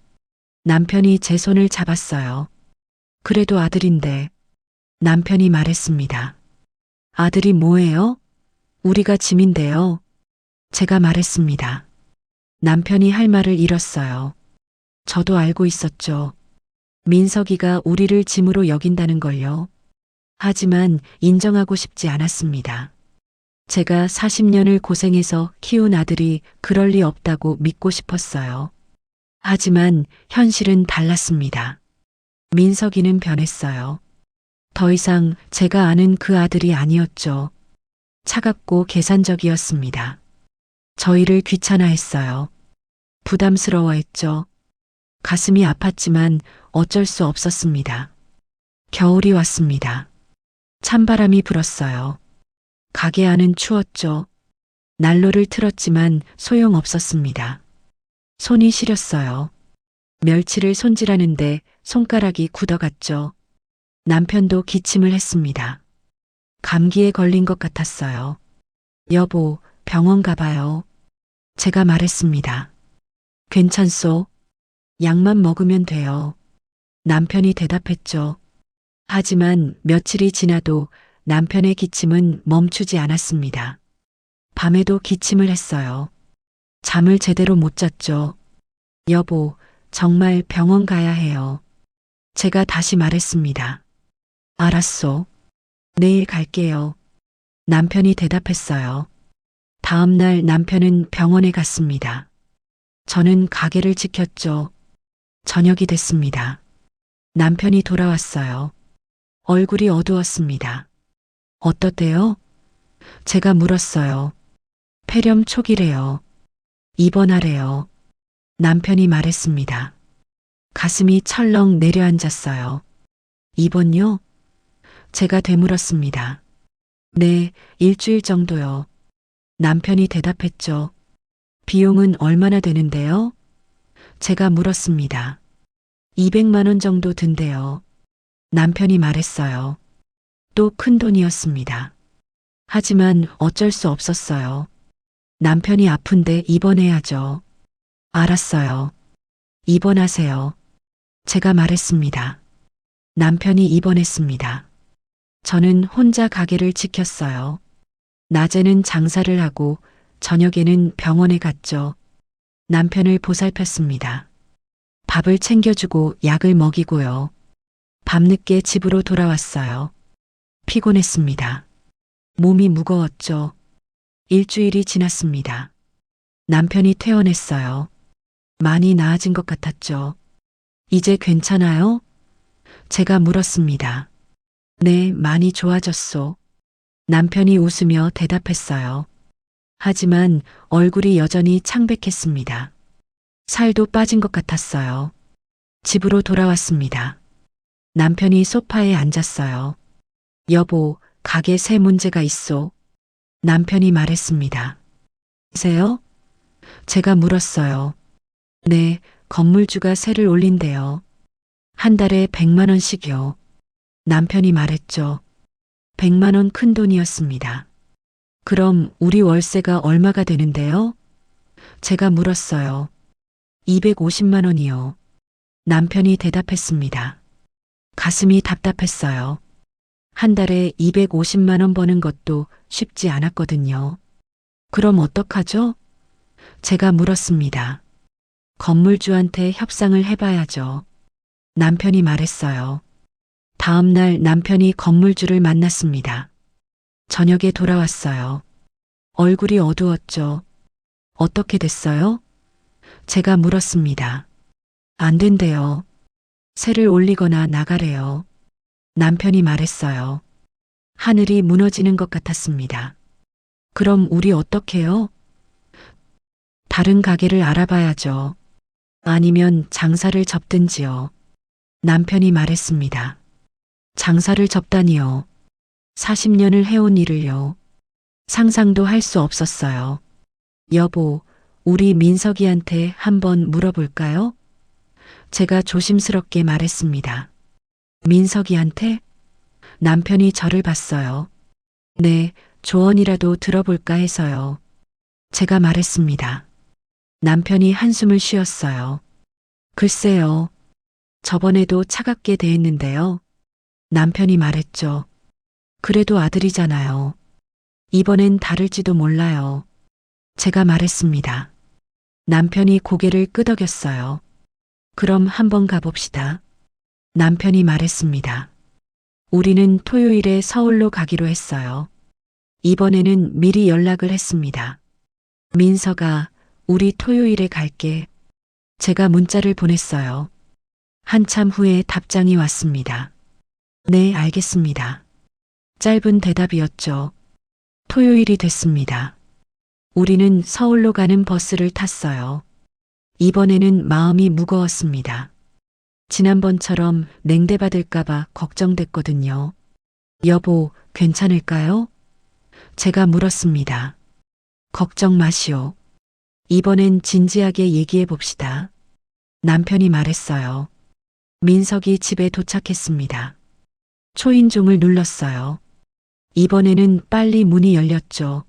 남편이 제 손을 잡았어요. 그래도 아들인데. 남편이 말했습니다. 아들이 뭐예요? 우리가 짐인데요. 제가 말했습니다. 남편이 할 말을 잃었어요. 저도 알고 있었죠. 민석이가 우리를 짐으로 여긴다는 걸요. 하지만 인정하고 싶지 않았습니다. 제가 40년을 고생해서 키운 아들이 그럴 리 없다고 믿고 싶었어요. 하지만 현실은 달랐습니다. 민석이는 변했어요. 더 이상 제가 아는 그 아들이 아니었죠. 차갑고 계산적이었습니다. 저희를 귀찮아했어요. 부담스러워했죠. 가슴이 아팠지만 어쩔 수 없었습니다. 겨울이 왔습니다. 찬바람이 불었어요. 가게 안은 추웠죠. 난로를 틀었지만 소용없었습니다. 손이 시렸어요. 멸치를 손질하는데 손가락이 굳어갔죠. 남편도 기침을 했습니다. 감기에 걸린 것 같았어요. 여보, 병원 가봐요. 제가 말했습니다. 괜찮소? 약만 먹으면 돼요. 남편이 대답했죠. 하지만 며칠이 지나도 남편의 기침은 멈추지 않았습니다. 밤에도 기침을 했어요. 잠을 제대로 못 잤죠. 여보, 정말 병원 가야 해요. 제가 다시 말했습니다. 알았소. 내일 갈게요. 남편이 대답했어요. 다음 날 남편은 병원에 갔습니다. 저는 가게를 지켰죠. 저녁이 됐습니다. 남편이 돌아왔어요. 얼굴이 어두웠습니다. 어떻대요? 제가 물었어요. 폐렴 초기래요. 입원하래요. 남편이 말했습니다. 가슴이 철렁 내려앉았어요. 입원요? 제가 되물었습니다. 네, 일주일 정도요. 남편이 대답했죠. 비용은 얼마나 되는데요? 제가 물었습니다. 200만 원 정도 든대요. 남편이 말했어요. 또 큰 돈이었습니다. 하지만 어쩔 수 없었어요. 남편이 아픈데 입원해야죠. 알았어요. 입원하세요. 제가 말했습니다. 남편이 입원했습니다. 저는 혼자 가게를 지켰어요. 낮에는 장사를 하고 저녁에는 병원에 갔죠. 남편을 보살폈습니다. 밥을 챙겨주고 약을 먹이고요. 밤늦게 집으로 돌아왔어요. 피곤했습니다. 몸이 무거웠죠. 일주일이 지났습니다. 남편이 퇴원했어요. 많이 나아진 것 같았죠. 이제 괜찮아요? 제가 물었습니다. 네, 많이 좋아졌소. 남편이 웃으며 대답했어요. 하지만 얼굴이 여전히 창백했습니다. 살도 빠진 것 같았어요. 집으로 돌아왔습니다. 남편이 소파에 앉았어요. 여보, 가게 새 문제가 있소. 남편이 말했습니다. 세요? 제가 물었어요. 네, 건물주가 세를 올린대요. 한 달에 100만 원씩요. 남편이 말했죠. 100만 원 큰 돈이었습니다. 그럼 우리 월세가 얼마가 되는데요? 제가 물었어요. 250만 원이요. 남편이 대답했습니다. 가슴이 답답했어요. 한 달에 250만 원 버는 것도 쉽지 않았거든요. 그럼 어떡하죠? 제가 물었습니다. 건물주한테 협상을 해봐야죠. 남편이 말했어요. 다음 날 남편이 건물주를 만났습니다. 저녁에 돌아왔어요. 얼굴이 어두웠죠. 어떻게 됐어요? 제가 물었습니다. 안 된대요. 세를 올리거나 나가래요. 남편이 말했어요. 하늘이 무너지는 것 같았습니다. 그럼 우리 어떡해요? 다른 가게를 알아봐야죠. 아니면 장사를 접든지요. 남편이 말했습니다. 장사를 접다니요. 40년을 해온 일을요. 상상도 할 수 없었어요. 여보, 우리 민석이한테 한번 물어볼까요? 제가 조심스럽게 말했습니다. 민석이한테? 남편이 저를 봤어요. 네, 조언이라도 들어볼까 해서요. 제가 말했습니다. 남편이 한숨을 쉬었어요. 글쎄요. 저번에도 차갑게 대했는데요. 남편이 말했죠. 그래도 아들이잖아요. 이번엔 다를지도 몰라요. 제가 말했습니다. 남편이 고개를 끄덕였어요. 그럼 한번 가봅시다. 남편이 말했습니다. 우리는 토요일에 서울로 가기로 했어요. 이번에는 미리 연락을 했습니다. 민서가 우리 토요일에 갈게. 제가 문자를 보냈어요. 한참 후에 답장이 왔습니다. 네, 알겠습니다. 짧은 대답이었죠. 토요일이 됐습니다. 우리는 서울로 가는 버스를 탔어요. 이번에는 마음이 무거웠습니다. 지난번처럼 냉대받을까봐 걱정됐거든요. 여보, 괜찮을까요? 제가 물었습니다. 걱정 마시오. 이번엔 진지하게 얘기해 봅시다. 남편이 말했어요. 민석이 집에 도착했습니다. 초인종을 눌렀어요. 이번에는 빨리 문이 열렸죠.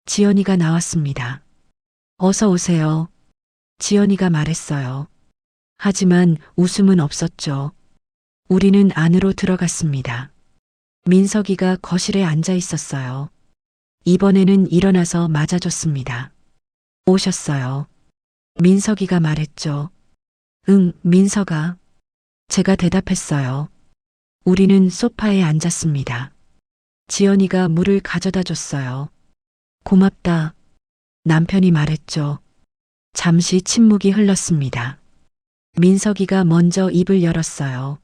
지연이가 나왔습니다. 어서 오세요. 지연이가 말했어요. 하지만 웃음은 없었죠. 우리는 안으로 들어갔습니다. 민석이가 거실에 앉아 있었어요. 이번에는 일어나서 맞아줬습니다. 오셨어요. 민석이가 말했죠. 응, 민석아. 제가 대답했어요. 우리는 소파에 앉았습니다. 지연이가 물을 가져다 줬어요. 고맙다. 남편이 말했죠. 잠시 침묵이 흘렀습니다. 민석이가 먼저 입을 열었어요.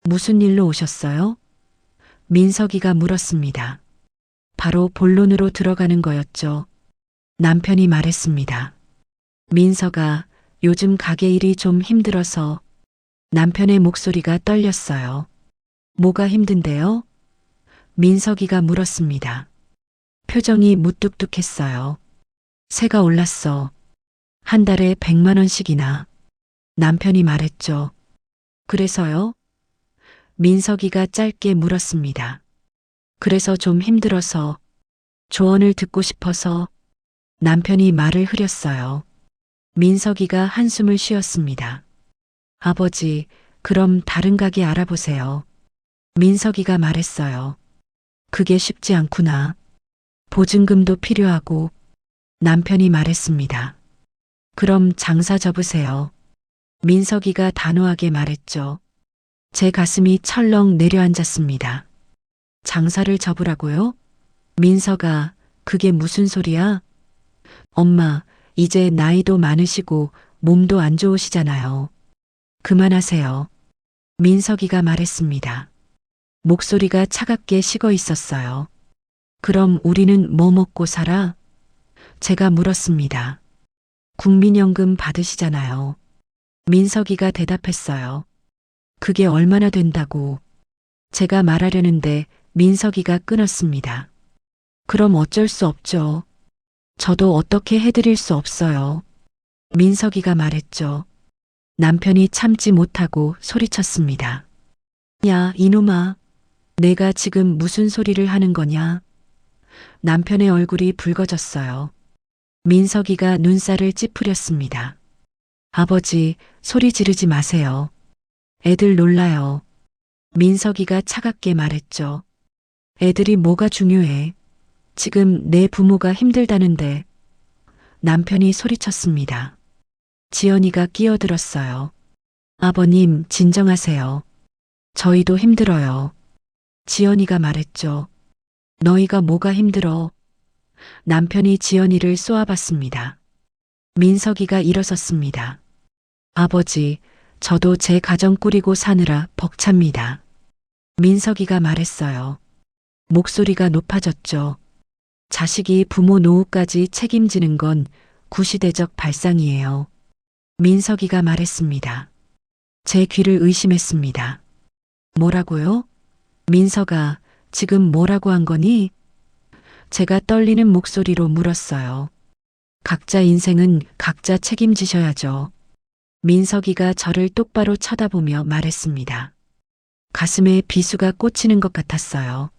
무슨 일로 오셨어요? 민석이가 물었습니다. 바로 본론으로 들어가는 거였죠. 남편이 말했습니다. 민서가 요즘 가게 일이 좀 힘들어서. 남편의 목소리가 떨렸어요. 뭐가 힘든데요? 민석이가 물었습니다. 표정이 무뚝뚝했어요. 새가 올랐어. 한 달에 100만 원씩이나. 남편이 말했죠. 그래서요? 민석이가 짧게 물었습니다. 그래서 좀 힘들어서. 조언을 듣고 싶어서. 남편이 말을 흐렸어요. 민석이가 한숨을 쉬었습니다. 아버지, 그럼 다른 가게 알아보세요. 민석이가 말했어요. 그게 쉽지 않구나. 보증금도 필요하고. 남편이 말했습니다. 그럼 장사 접으세요. 민석이가 단호하게 말했죠. 제 가슴이 철렁 내려앉았습니다. 장사를 접으라고요? 민서가 그게 무슨 소리야? 엄마, 이제 나이도 많으시고 몸도 안 좋으시잖아요. 그만하세요. 민석이가 말했습니다. 목소리가 차갑게 식어 있었어요. 그럼 우리는 뭐 먹고 살아? 제가 물었습니다. 국민연금 받으시잖아요. 민석이가 대답했어요. 그게 얼마나 된다고. 제가 말하려는데 민석이가 끊었습니다. 그럼 어쩔 수 없죠. 저도 어떻게 해드릴 수 없어요. 민석이가 말했죠. 남편이 참지 못하고 소리쳤습니다. 야, 이놈아. 내가 지금 무슨 소리를 하는 거냐? 남편의 얼굴이 붉어졌어요. 민석이가 눈살을 찌푸렸습니다. 아버지, 소리 지르지 마세요. 애들 놀라요. 민석이가 차갑게 말했죠. 애들이 뭐가 중요해. 지금 내 부모가 힘들다는데. 남편이 소리쳤습니다. 지연이가 끼어들었어요. 아버님, 진정하세요. 저희도 힘들어요. 지연이가 말했죠. 너희가 뭐가 힘들어? 남편이 지연이를 쏘아봤습니다. 민석이가 일어섰습니다. 아버지, 저도 제 가정 꾸리고 사느라 벅찹니다. 민석이가 말했어요. 목소리가 높아졌죠. 자식이 부모 노후까지 책임지는 건 구시대적 발상이에요. 민석이가 말했습니다. 제 귀를 의심했습니다. 뭐라고요? 민서가 지금 뭐라고 한 거니? 제가 떨리는 목소리로 물었어요. 각자 인생은 각자 책임지셔야죠. 민석이가 저를 똑바로 쳐다보며 말했습니다. 가슴에 비수가 꽂히는 것 같았어요.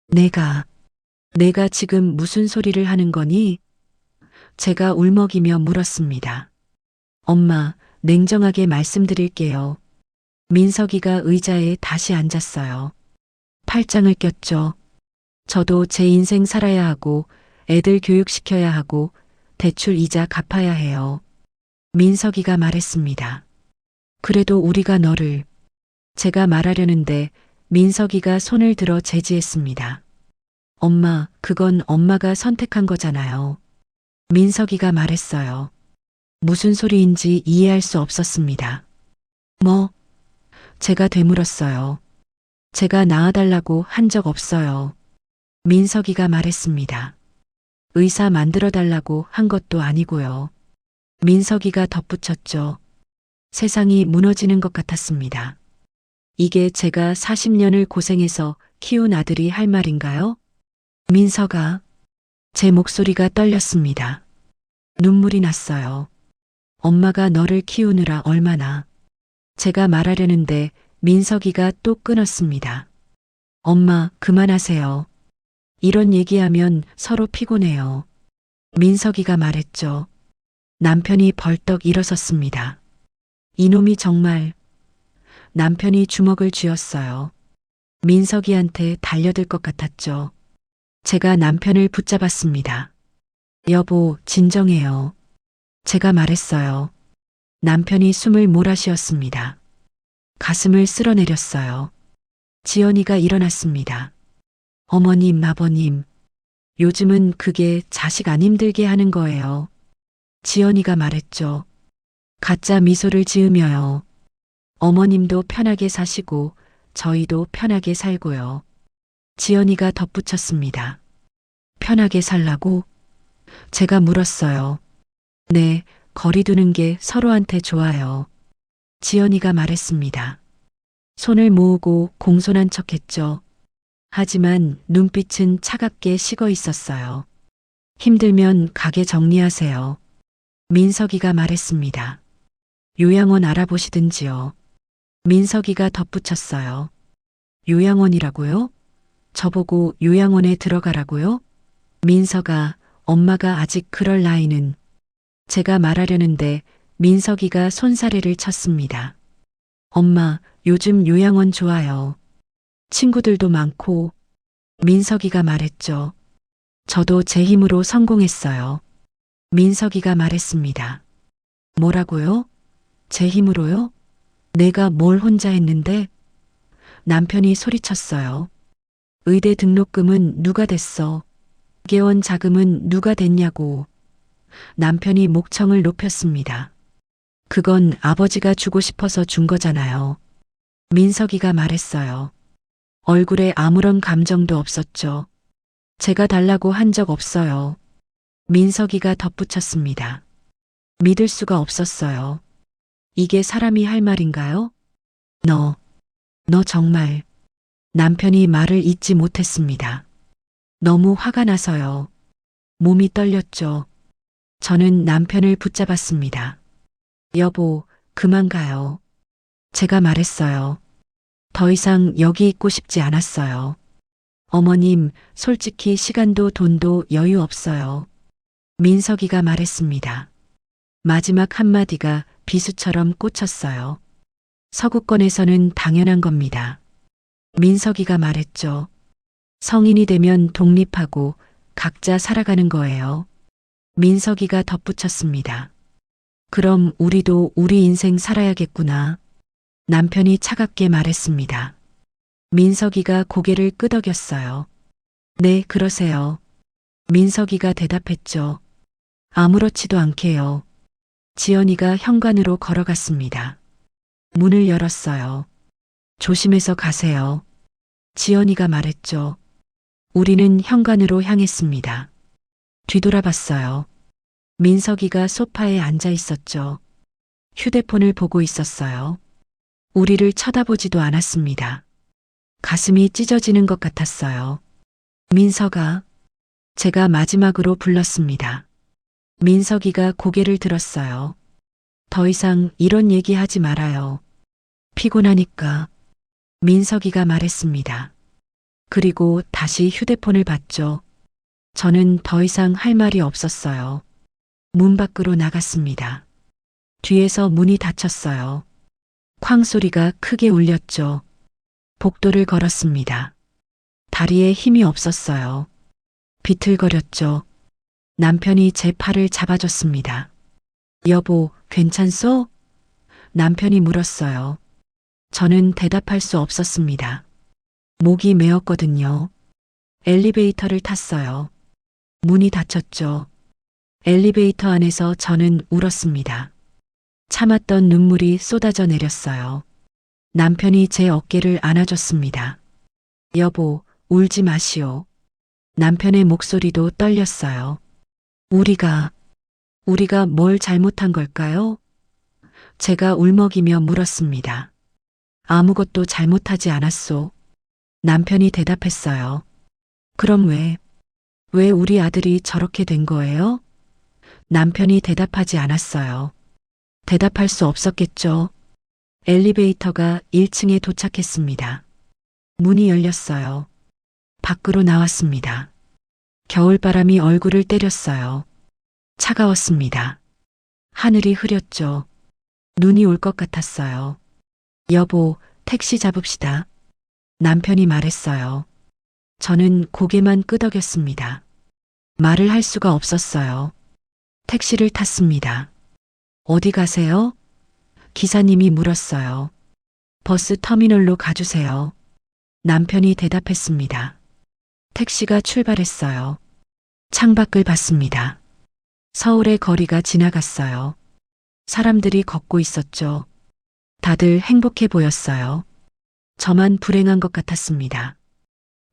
내가 지금 무슨 소리를 하는 거니? 제가 울먹이며 물었습니다. 엄마, 냉정하게 말씀드릴게요. 민석이가 의자에 다시 앉았어요. 팔짱을 꼈죠. 저도 제 인생 살아야 하고 애들 교육시켜야 하고 대출 이자 갚아야 해요. 민석이가 말했습니다. 그래도 우리가 너를 제가 말하려는데 민석이가 손을 들어 제지했습니다. 엄마, 그건 엄마가 선택한 거잖아요. 민석이가 말했어요. 무슨 소리인지 이해할 수 없었습니다. 뭐? 제가 되물었어요. 제가 낳아달라고 한 적 없어요. 민석이가 말했습니다. 의사 만들어달라고 한 것도 아니고요. 민석이가 덧붙였죠. 세상이 무너지는 것 같았습니다. 이게 제가 40년을 고생해서 키운 아들이 할 말인가요? 민석아, 제 목소리가 떨렸습니다. 눈물이 났어요. 엄마가 너를 키우느라 얼마나. 제가 말하려는데 민석이가 또 끊었습니다. 엄마, 그만하세요. 이런 얘기하면 서로 피곤해요. 민석이가 말했죠. 남편이 벌떡 일어섰습니다. 이놈이 정말. 남편이 주먹을 쥐었어요. 민석이한테 달려들 것 같았죠. 제가 남편을 붙잡았습니다. 여보, 진정해요. 제가 말했어요. 남편이 숨을 몰아쉬었습니다. 가슴을 쓸어내렸어요. 지연이가 일어났습니다. 어머님, 아버님. 요즘은 그게 자식 안 힘들게 하는 거예요. 지연이가 말했죠. 가짜 미소를 지으며요. 어머님도 편하게 사시고 저희도 편하게 살고요. 지연이가 덧붙였습니다. 편하게 살라고? 제가 물었어요. 네, 거리 두는 게 서로한테 좋아요. 지연이가 말했습니다. 손을 모으고 공손한 척했죠. 하지만 눈빛은 차갑게 식어 있었어요. 힘들면 가게 정리하세요. 민석이가 말했습니다. 요양원 알아보시든지요. 민석이가 덧붙였어요. 요양원이라고요? 저보고 요양원에 들어가라고요? 민석아, 엄마가 아직 그럴 나이는. 제가 말하려는데 민석이가 손사래를 쳤습니다. 엄마, 요즘 요양원 좋아요. 친구들도 많고. 민석이가 말했죠. 저도 제 힘으로 성공했어요. 민석이가 말했습니다. 뭐라고요? 제 힘으로요? 내가 뭘 혼자 했는데? 남편이 소리쳤어요. 의대 등록금은 누가 댔어? 개원 자금은 누가 댔냐고. 남편이 목청을 높였습니다. 그건 아버지가 주고 싶어서 준 거잖아요. 민석이가 말했어요. 얼굴에 아무런 감정도 없었죠. 제가 달라고 한 적 없어요. 민석이가 덧붙였습니다. 믿을 수가 없었어요. 이게 사람이 할 말인가요? 너 정말. 남편이 말을 잇지 못했습니다. 너무 화가 나서요. 몸이 떨렸죠. 저는 남편을 붙잡았습니다. 여보, 그만 가요. 제가 말했어요. 더 이상 여기 있고 싶지 않았어요. 어머님, 솔직히 시간도 돈도 여유 없어요. 민석이가 말했습니다. 마지막 한마디가 비수처럼 꽂혔어요. 서구권에서는 당연한 겁니다. 민석이가 말했죠. 성인이 되면 독립하고 각자 살아가는 거예요. 민석이가 덧붙였습니다. 그럼 우리도 우리 인생 살아야겠구나. 남편이 차갑게 말했습니다. 민석이가 고개를 끄덕였어요. 네, 그러세요. 민석이가 대답했죠. 아무렇지도 않게요. 지연이가 현관으로 걸어갔습니다. 문을 열었어요. 조심해서 가세요. 지연이가 말했죠. 우리는 현관으로 향했습니다. 뒤돌아봤어요. 민석이가 소파에 앉아 있었죠. 휴대폰을 보고 있었어요. 우리를 쳐다보지도 않았습니다. 가슴이 찢어지는 것 같았어요. 민석아. 제가 마지막으로 불렀습니다. 민석이가 고개를 들었어요. 더 이상 이런 얘기 하지 말아요. 피곤하니까. 민석이가 말했습니다. 그리고 다시 휴대폰을 봤죠. 저는 더 이상 할 말이 없었어요. 문 밖으로 나갔습니다. 뒤에서 문이 닫혔어요. 쾅 소리가 크게 울렸죠. 복도를 걸었습니다. 다리에 힘이 없었어요. 비틀거렸죠. 남편이 제 팔을 잡아줬습니다. 여보, 괜찮소? 남편이 물었어요. 저는 대답할 수 없었습니다. 목이 메었거든요. 엘리베이터를 탔어요. 문이 닫혔죠. 엘리베이터 안에서 저는 울었습니다. 참았던 눈물이 쏟아져 내렸어요. 남편이 제 어깨를 안아줬습니다. 여보, 울지 마시오. 남편의 목소리도 떨렸어요. 우리가 뭘 잘못한 걸까요? 제가 울먹이며 물었습니다. 아무것도 잘못하지 않았소. 남편이 대답했어요. 그럼 왜 우리 아들이 저렇게 된 거예요? 남편이 대답하지 않았어요. 대답할 수 없었겠죠. 엘리베이터가 1층에 도착했습니다. 문이 열렸어요. 밖으로 나왔습니다. 겨울바람이 얼굴을 때렸어요. 차가웠습니다. 하늘이 흐렸죠. 눈이 올 것 같았어요. 여보, 택시 잡읍시다. 남편이 말했어요. 저는 고개만 끄덕였습니다. 말을 할 수가 없었어요. 택시를 탔습니다. 어디 가세요? 기사님이 물었어요. 버스 터미널로 가주세요. 남편이 대답했습니다. 택시가 출발했어요. 창밖을 봤습니다. 서울의 거리가 지나갔어요. 사람들이 걷고 있었죠. 다들 행복해 보였어요. 저만 불행한 것 같았습니다.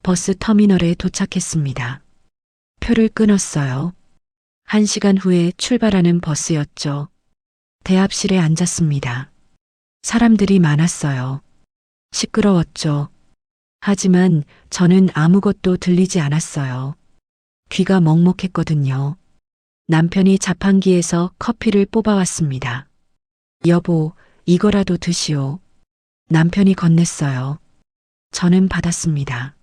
버스 터미널에 도착했습니다. 표를 끊었어요. 1시간 후에 출발하는 버스였죠. 대합실에 앉았습니다. 사람들이 많았어요. 시끄러웠죠. 하지만 저는 아무것도 들리지 않았어요. 귀가 먹먹했거든요. 남편이 자판기에서 커피를 뽑아왔습니다. 여보, 이거라도 드시오. 남편이 건넸어요. 저는 받았습니다.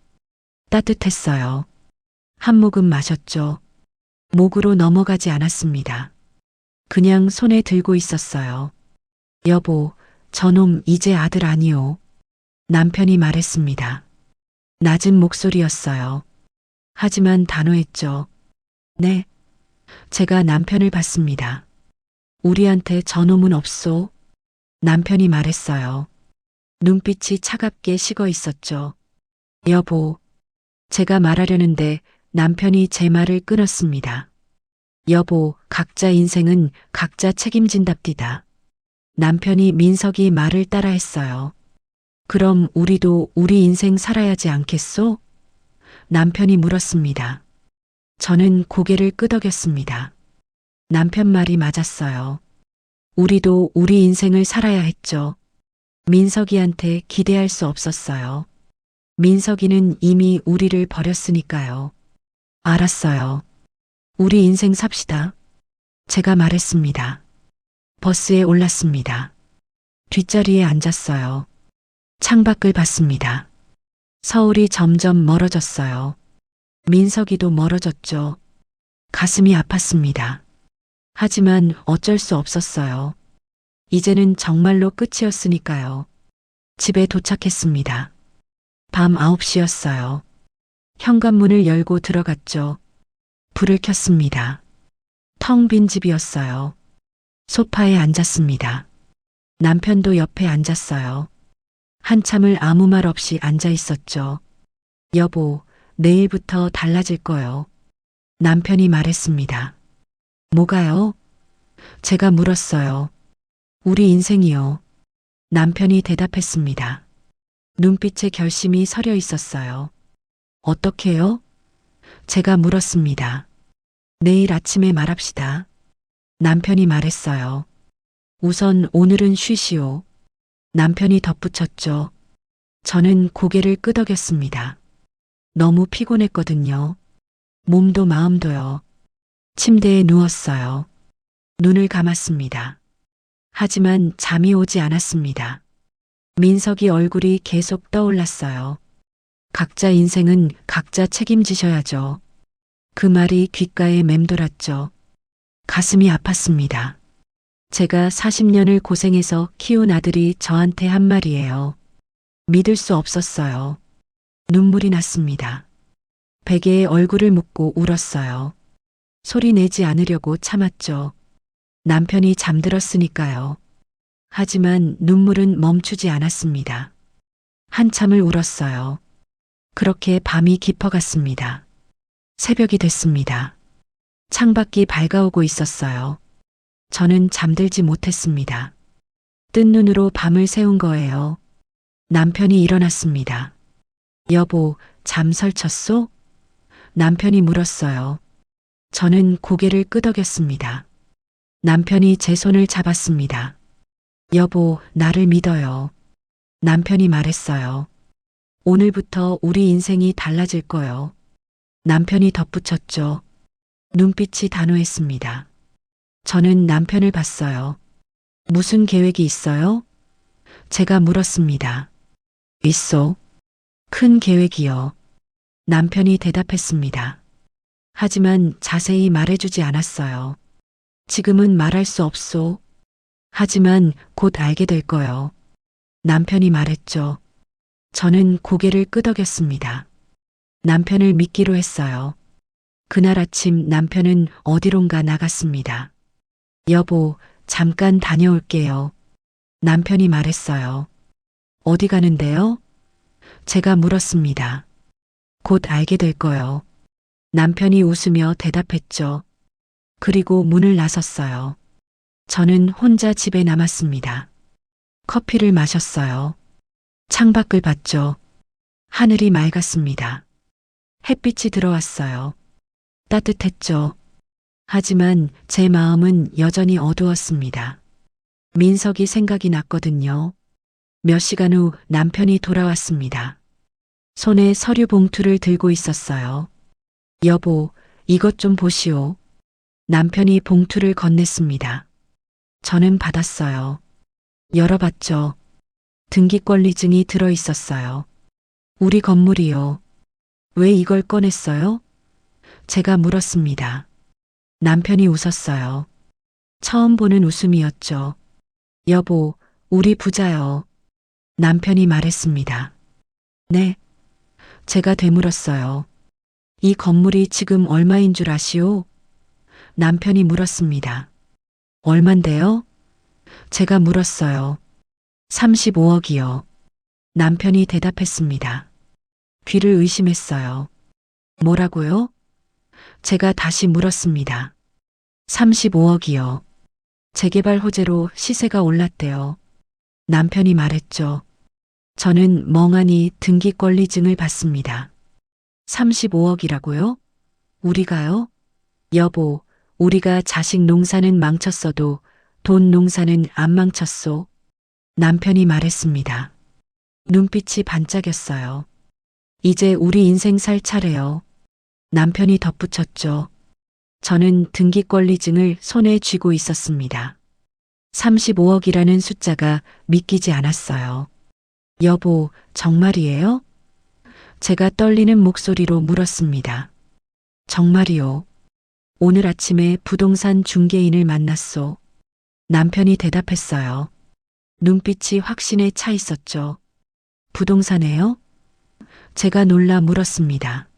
따뜻했어요. 한 모금 마셨죠. 목으로 넘어가지 않았습니다. 그냥 손에 들고 있었어요. 여보, 저놈 이제 아들 아니오. 남편이 말했습니다. 낮은 목소리였어요. 하지만 단호했죠. 네. 제가 남편을 봤습니다. 우리한테 저놈은 없소. 남편이 말했어요. 눈빛이 차갑게 식어 있었죠. 여보. 제가 말하려는데 남편이 제 말을 끊었습니다. 여보, 각자 인생은 각자 책임진답디다. 남편이 민석이 말을 따라했어요. 그럼 우리도 우리 인생 살아야지 않겠소? 남편이 물었습니다. 저는 고개를 끄덕였습니다. 남편 말이 맞았어요. 우리도 우리 인생을 살아야 했죠. 민석이한테 기대할 수 없었어요. 민석이는 이미 우리를 버렸으니까요. 알았어요. 우리 인생 삽시다. 제가 말했습니다. 버스에 올랐습니다. 뒷자리에 앉았어요. 창밖을 봤습니다. 서울이 점점 멀어졌어요. 민석이도 멀어졌죠. 가슴이 아팠습니다. 하지만 어쩔 수 없었어요. 이제는 정말로 끝이었으니까요. 집에 도착했습니다. 밤 9시였어요. 현관문을 열고 들어갔죠. 불을 켰습니다. 텅 빈 집이었어요. 소파에 앉았습니다. 남편도 옆에 앉았어요. 한참을 아무 말 없이 앉아 있었죠. 여보, 내일부터 달라질 거요. 남편이 말했습니다. 뭐가요? 제가 물었어요. 우리 인생이요. 남편이 대답했습니다. 눈빛에 결심이 서려 있었어요. 어떻게요? 제가 물었습니다. 내일 아침에 말합시다. 남편이 말했어요. 우선 오늘은 쉬시오. 남편이 덧붙였죠. 저는 고개를 끄덕였습니다. 너무 피곤했거든요. 몸도 마음도요. 침대에 누웠어요. 눈을 감았습니다. 하지만 잠이 오지 않았습니다. 민석이 얼굴이 계속 떠올랐어요. 각자 인생은 각자 책임지셔야죠. 그 말이 귓가에 맴돌았죠. 가슴이 아팠습니다. 제가 40년을 고생해서 키운 아들이 저한테 한 말이에요. 믿을 수 없었어요. 눈물이 났습니다. 베개에 얼굴을 묻고 울었어요. 소리 내지 않으려고 참았죠. 남편이 잠들었으니까요. 하지만 눈물은 멈추지 않았습니다. 한참을 울었어요. 그렇게 밤이 깊어갔습니다. 새벽이 됐습니다. 창밖이 밝아오고 있었어요. 저는 잠들지 못했습니다. 뜬 눈으로 밤을 새운 거예요. 남편이 일어났습니다. 여보, 잠 설쳤소? 남편이 물었어요. 저는 고개를 끄덕였습니다. 남편이 제 손을 잡았습니다. 여보, 나를 믿어요. 남편이 말했어요. 오늘부터 우리 인생이 달라질 거요. 남편이 덧붙였죠. 눈빛이 단호했습니다. 저는 남편을 봤어요. 무슨 계획이 있어요? 제가 물었습니다. 있어. 큰 계획이요. 남편이 대답했습니다. 하지만 자세히 말해주지 않았어요. 지금은 말할 수 없소. 하지만 곧 알게 될 거요. 남편이 말했죠. 저는 고개를 끄덕였습니다. 남편을 믿기로 했어요. 그날 아침 남편은 어디론가 나갔습니다. 여보, 잠깐 다녀올게요. 남편이 말했어요. 어디 가는데요? 제가 물었습니다. 곧 알게 될 거요. 남편이 웃으며 대답했죠. 그리고 문을 나섰어요. 저는 혼자 집에 남았습니다. 커피를 마셨어요. 창밖을 봤죠. 하늘이 맑았습니다. 햇빛이 들어왔어요. 따뜻했죠. 하지만 제 마음은 여전히 어두웠습니다. 민석이 생각이 났거든요. 몇 시간 후 남편이 돌아왔습니다. 손에 서류 봉투를 들고 있었어요. 여보, 이것 좀 보시오. 남편이 봉투를 건넸습니다. 저는 받았어요. 열어봤죠. 등기권리증이 들어 있었어요. 우리 건물이요. 왜 이걸 꺼냈어요? 제가 물었습니다. 남편이 웃었어요. 처음 보는 웃음이었죠. 여보, 우리 부자요. 남편이 말했습니다. 네. 제가 되물었어요. 이 건물이 지금 얼마인 줄 아시오? 남편이 물었습니다. 얼만데요? 제가 물었어요. 35억이요. 남편이 대답했습니다. 귀를 의심했어요. 뭐라고요? 제가 다시 물었습니다. 35억이요. 재개발 호재로 시세가 올랐대요. 남편이 말했죠. 저는 멍하니 등기권리증을 봤습니다. 35억이라고요? 우리가요? 여보, 우리가 자식 농사는 망쳤어도 돈 농사는 안 망쳤소. 남편이 말했습니다. 눈빛이 반짝였어요. 이제 우리 인생 살 차례요. 남편이 덧붙였죠. 저는 등기권리증을 손에 쥐고 있었습니다. 35억이라는 숫자가 믿기지 않았어요. 여보, 정말이에요? 제가 떨리는 목소리로 물었습니다. 정말이요. 오늘 아침에 부동산 중개인을 만났소. 남편이 대답했어요. 눈빛이 확신에 차 있었죠. 부동산에요? 제가 놀라 물었습니다.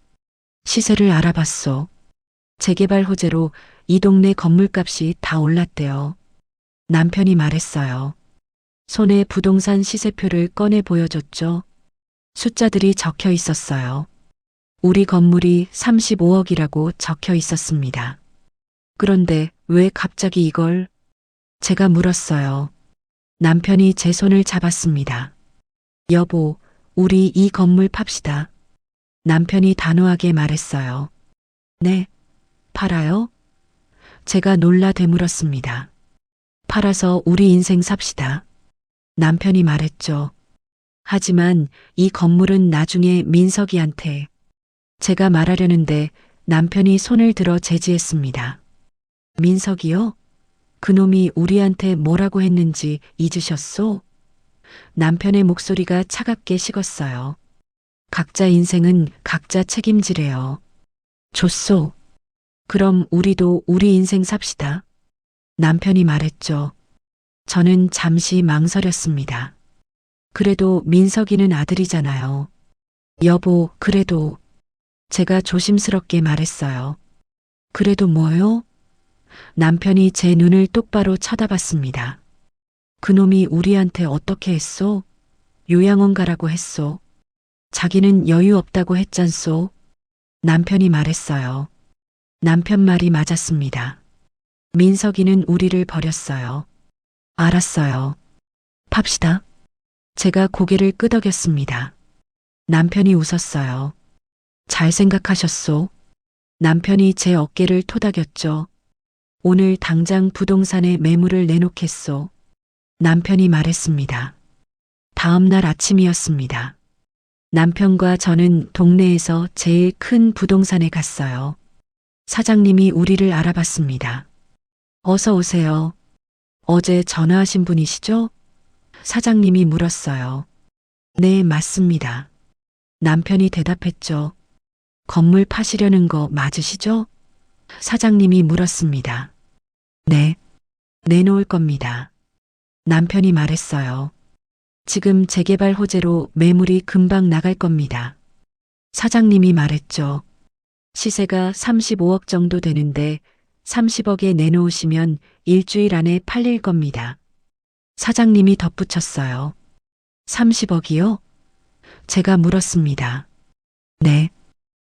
시세를 알아봤소. 재개발 호재로 이 동네 건물값이 다 올랐대요. 남편이 말했어요. 손에 부동산 시세표를 꺼내 보여줬죠. 숫자들이 적혀 있었어요. 우리 건물이 35억이라고 적혀 있었습니다. 그런데 왜 갑자기 이걸? 제가 물었어요. 남편이 제 손을 잡았습니다. 여보, 우리 이 건물 팝시다. 남편이 단호하게 말했어요. 네, 팔아요? 제가 놀라 되물었습니다. 팔아서 우리 인생 삽시다. 남편이 말했죠. 하지만 이 건물은 나중에 민석이한테. 제가 말하려는데 남편이 손을 들어 제지했습니다. 민석이요? 그놈이 우리한테 뭐라고 했는지 잊으셨소? 남편의 목소리가 차갑게 식었어요. 각자 인생은 각자 책임지래요. 좋소. 그럼 우리도 우리 인생 삽시다. 남편이 말했죠. 저는 잠시 망설였습니다. 그래도 민석이는 아들이잖아요. 여보, 그래도 제가 조심스럽게 말했어요. 그래도 뭐요? 남편이 제 눈을 똑바로 쳐다봤습니다. 그놈이 우리한테 어떻게 했소? 요양원 가라고 했소. 자기는 여유 없다고 했잖소. 남편이 말했어요. 남편 말이 맞았습니다. 민석이는 우리를 버렸어요. 알았어요. 팝시다. 제가 고개를 끄덕였습니다. 남편이 웃었어요. 잘 생각하셨소. 남편이 제 어깨를 토닥였죠. 오늘 당장 부동산에 매물을 내놓겠소. 남편이 말했습니다. 다음 날 아침이었습니다. 남편과 저는 동네에서 제일 큰 부동산에 갔어요. 사장님이 우리를 알아봤습니다. 어서 오세요. 어제 전화하신 분이시죠? 사장님이 물었어요. 네, 맞습니다. 남편이 대답했죠. 건물 파시려는 거 맞으시죠? 사장님이 물었습니다. 네, 내놓을 겁니다. 남편이 말했어요. 지금 재개발 호재로 매물이 금방 나갈 겁니다. 사장님이 말했죠. 시세가 35억 정도 되는데 30억에 내놓으시면 일주일 안에 팔릴 겁니다. 사장님이 덧붙였어요. 30억이요? 제가 물었습니다. 네.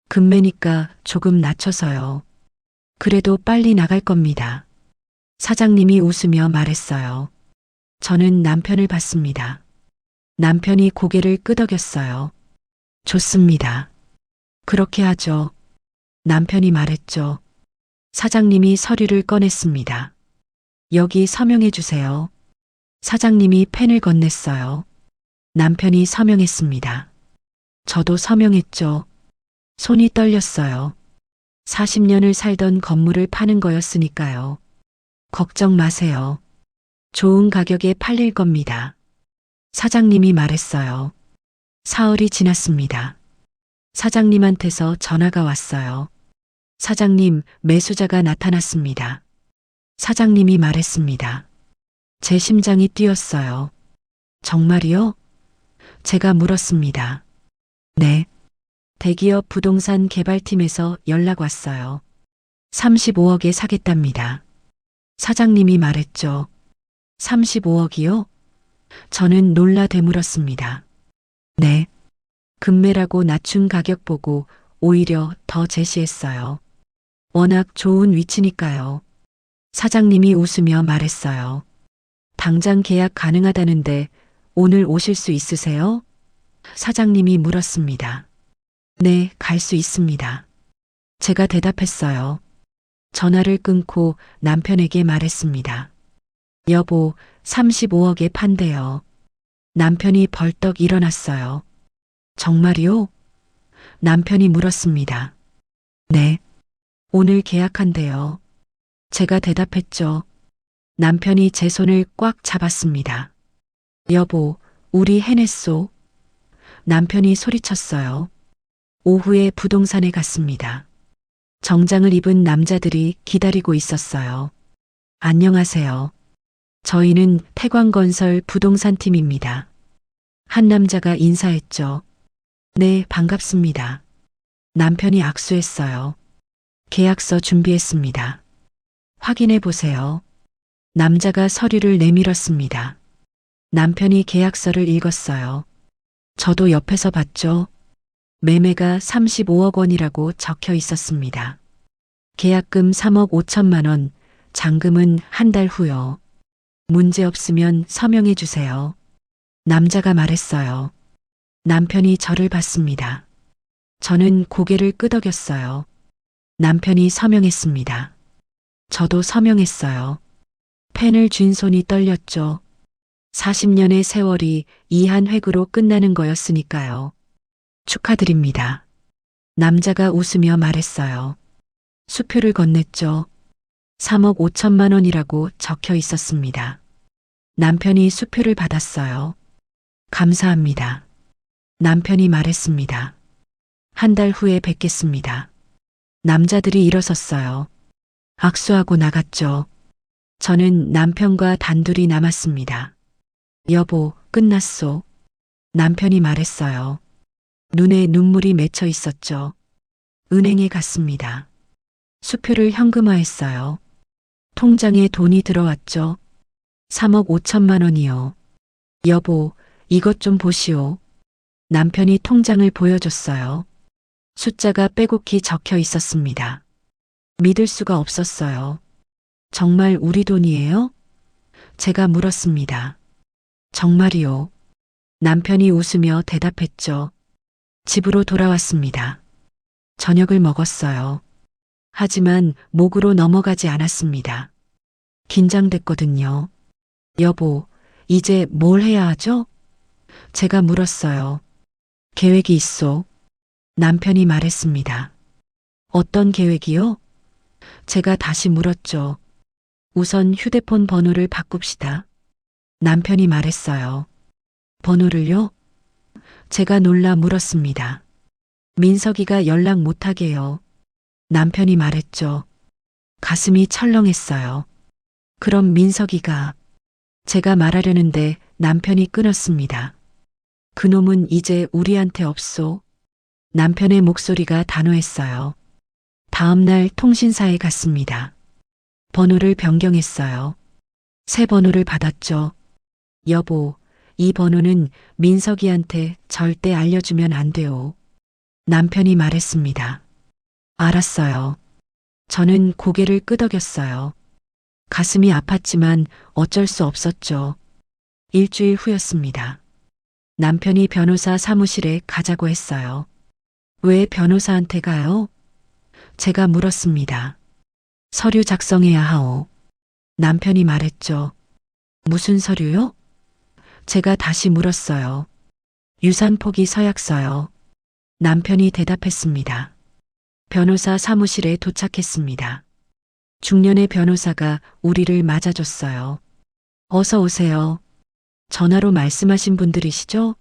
금매니까 조금 낮춰서요. 그래도 빨리 나갈 겁니다. 사장님이 웃으며 말했어요. 저는 남편을 봤습니다. 남편이 고개를 끄덕였어요. 좋습니다. 그렇게 하죠. 남편이 말했죠. 사장님이 서류를 꺼냈습니다. 여기 서명해 주세요. 사장님이 펜을 건넸어요. 남편이 서명했습니다. 저도 서명했죠. 손이 떨렸어요. 40년을 살던 건물을 파는 거였으니까요. 걱정 마세요. 좋은 가격에 팔릴 겁니다. 사장님이 말했어요. 사흘이 지났습니다. 사장님한테서 전화가 왔어요. 사장님, 매수자가 나타났습니다. 사장님이 말했습니다. 제 심장이 뛰었어요. 정말이요? 제가 물었습니다. 네. 대기업 부동산 개발팀에서 연락 왔어요. 35억에 사겠답니다. 사장님이 말했죠. 35억이요? 저는 놀라 되물었습니다. 네. 금매라고 낮춘 가격 보고 오히려 더 제시했어요. 워낙 좋은 위치니까요. 사장님이 웃으며 말했어요. 당장 계약 가능하다는데 오늘 오실 수 있으세요? 사장님이 물었습니다. 네, 갈 수 있습니다. 제가 대답했어요. 전화를 끊고 남편에게 말했습니다. 여보, 35억에 판대요. 남편이 벌떡 일어났어요. 정말이요? 남편이 물었습니다. 네. 오늘 계약한대요. 제가 대답했죠. 남편이 제 손을 꽉 잡았습니다. 여보, 우리 해냈소. 남편이 소리쳤어요. 오후에 부동산에 갔습니다. 정장을 입은 남자들이 기다리고 있었어요. 안녕하세요. 저희는 태광건설 부동산 팀입니다. 한 남자가 인사했죠. 네, 반갑습니다. 남편이 악수했어요. 계약서 준비했습니다. 확인해 보세요. 남자가 서류를 내밀었습니다. 남편이 계약서를 읽었어요. 저도 옆에서 봤죠. 매매가 35억 원이라고 적혀 있었습니다. 계약금 3억 5천만 원, 잔금은 한 달 후요. 문제 없으면 서명해 주세요. 남자가 말했어요. 남편이 저를 봤습니다. 저는 고개를 끄덕였어요. 남편이 서명했습니다. 저도 서명했어요. 펜을 쥔 손이 떨렸죠. 40년의 세월이 이한획으로 끝나는 거였으니까요. 축하드립니다. 남자가 웃으며 말했어요. 수표를 건넸죠. 3억 5천만 원이라고 적혀 있었습니다. 남편이 수표를 받았어요. 감사합니다. 남편이 말했습니다. 한 달 후에 뵙겠습니다. 남자들이 일어섰어요. 악수하고 나갔죠. 저는 남편과 단둘이 남았습니다. 여보, 끝났소. 남편이 말했어요. 눈에 눈물이 맺혀 있었죠. 은행에 갔습니다. 수표를 현금화했어요. 통장에 돈이 들어왔죠. 3억 5천만 원이요. 여보, 이것 좀 보시오. 남편이 통장을 보여줬어요. 숫자가 빼곡히 적혀 있었습니다. 믿을 수가 없었어요. 정말 우리 돈이에요? 제가 물었습니다. 정말이요. 남편이 웃으며 대답했죠. 집으로 돌아왔습니다. 저녁을 먹었어요. 하지만 목으로 넘어가지 않았습니다. 긴장됐거든요. 여보, 이제 뭘 해야 하죠? 제가 물었어요. 계획이 있어. 남편이 말했습니다. 어떤 계획이요? 제가 다시 물었죠. 우선 휴대폰 번호를 바꿉시다. 남편이 말했어요. 번호를요? 제가 놀라 물었습니다. 민석이가 연락 못하게요. 남편이 말했죠. 가슴이 철렁했어요. 그럼 민석이가 제가 말하려는데 남편이 끊었습니다. 그놈은 이제 우리한테 없소. 남편의 목소리가 단호했어요. 다음 날 통신사에 갔습니다. 번호를 변경했어요. 새 번호를 받았죠. 여보, 이 번호는 민석이한테 절대 알려주면 안 돼요. 남편이 말했습니다. 알았어요. 저는 고개를 끄덕였어요. 가슴이 아팠지만 어쩔 수 없었죠. 일주일 후였습니다. 남편이 변호사 사무실에 가자고 했어요. 왜 변호사한테 가요? 제가 물었습니다. 서류 작성해야 하오. 남편이 말했죠. 무슨 서류요? 제가 다시 물었어요. 유산 포기 서약서요. 남편이 대답했습니다. 변호사 사무실에 도착했습니다. 중년의 변호사가 우리를 맞아줬어요. 어서 오세요. 전화로 말씀하신 분들이시죠?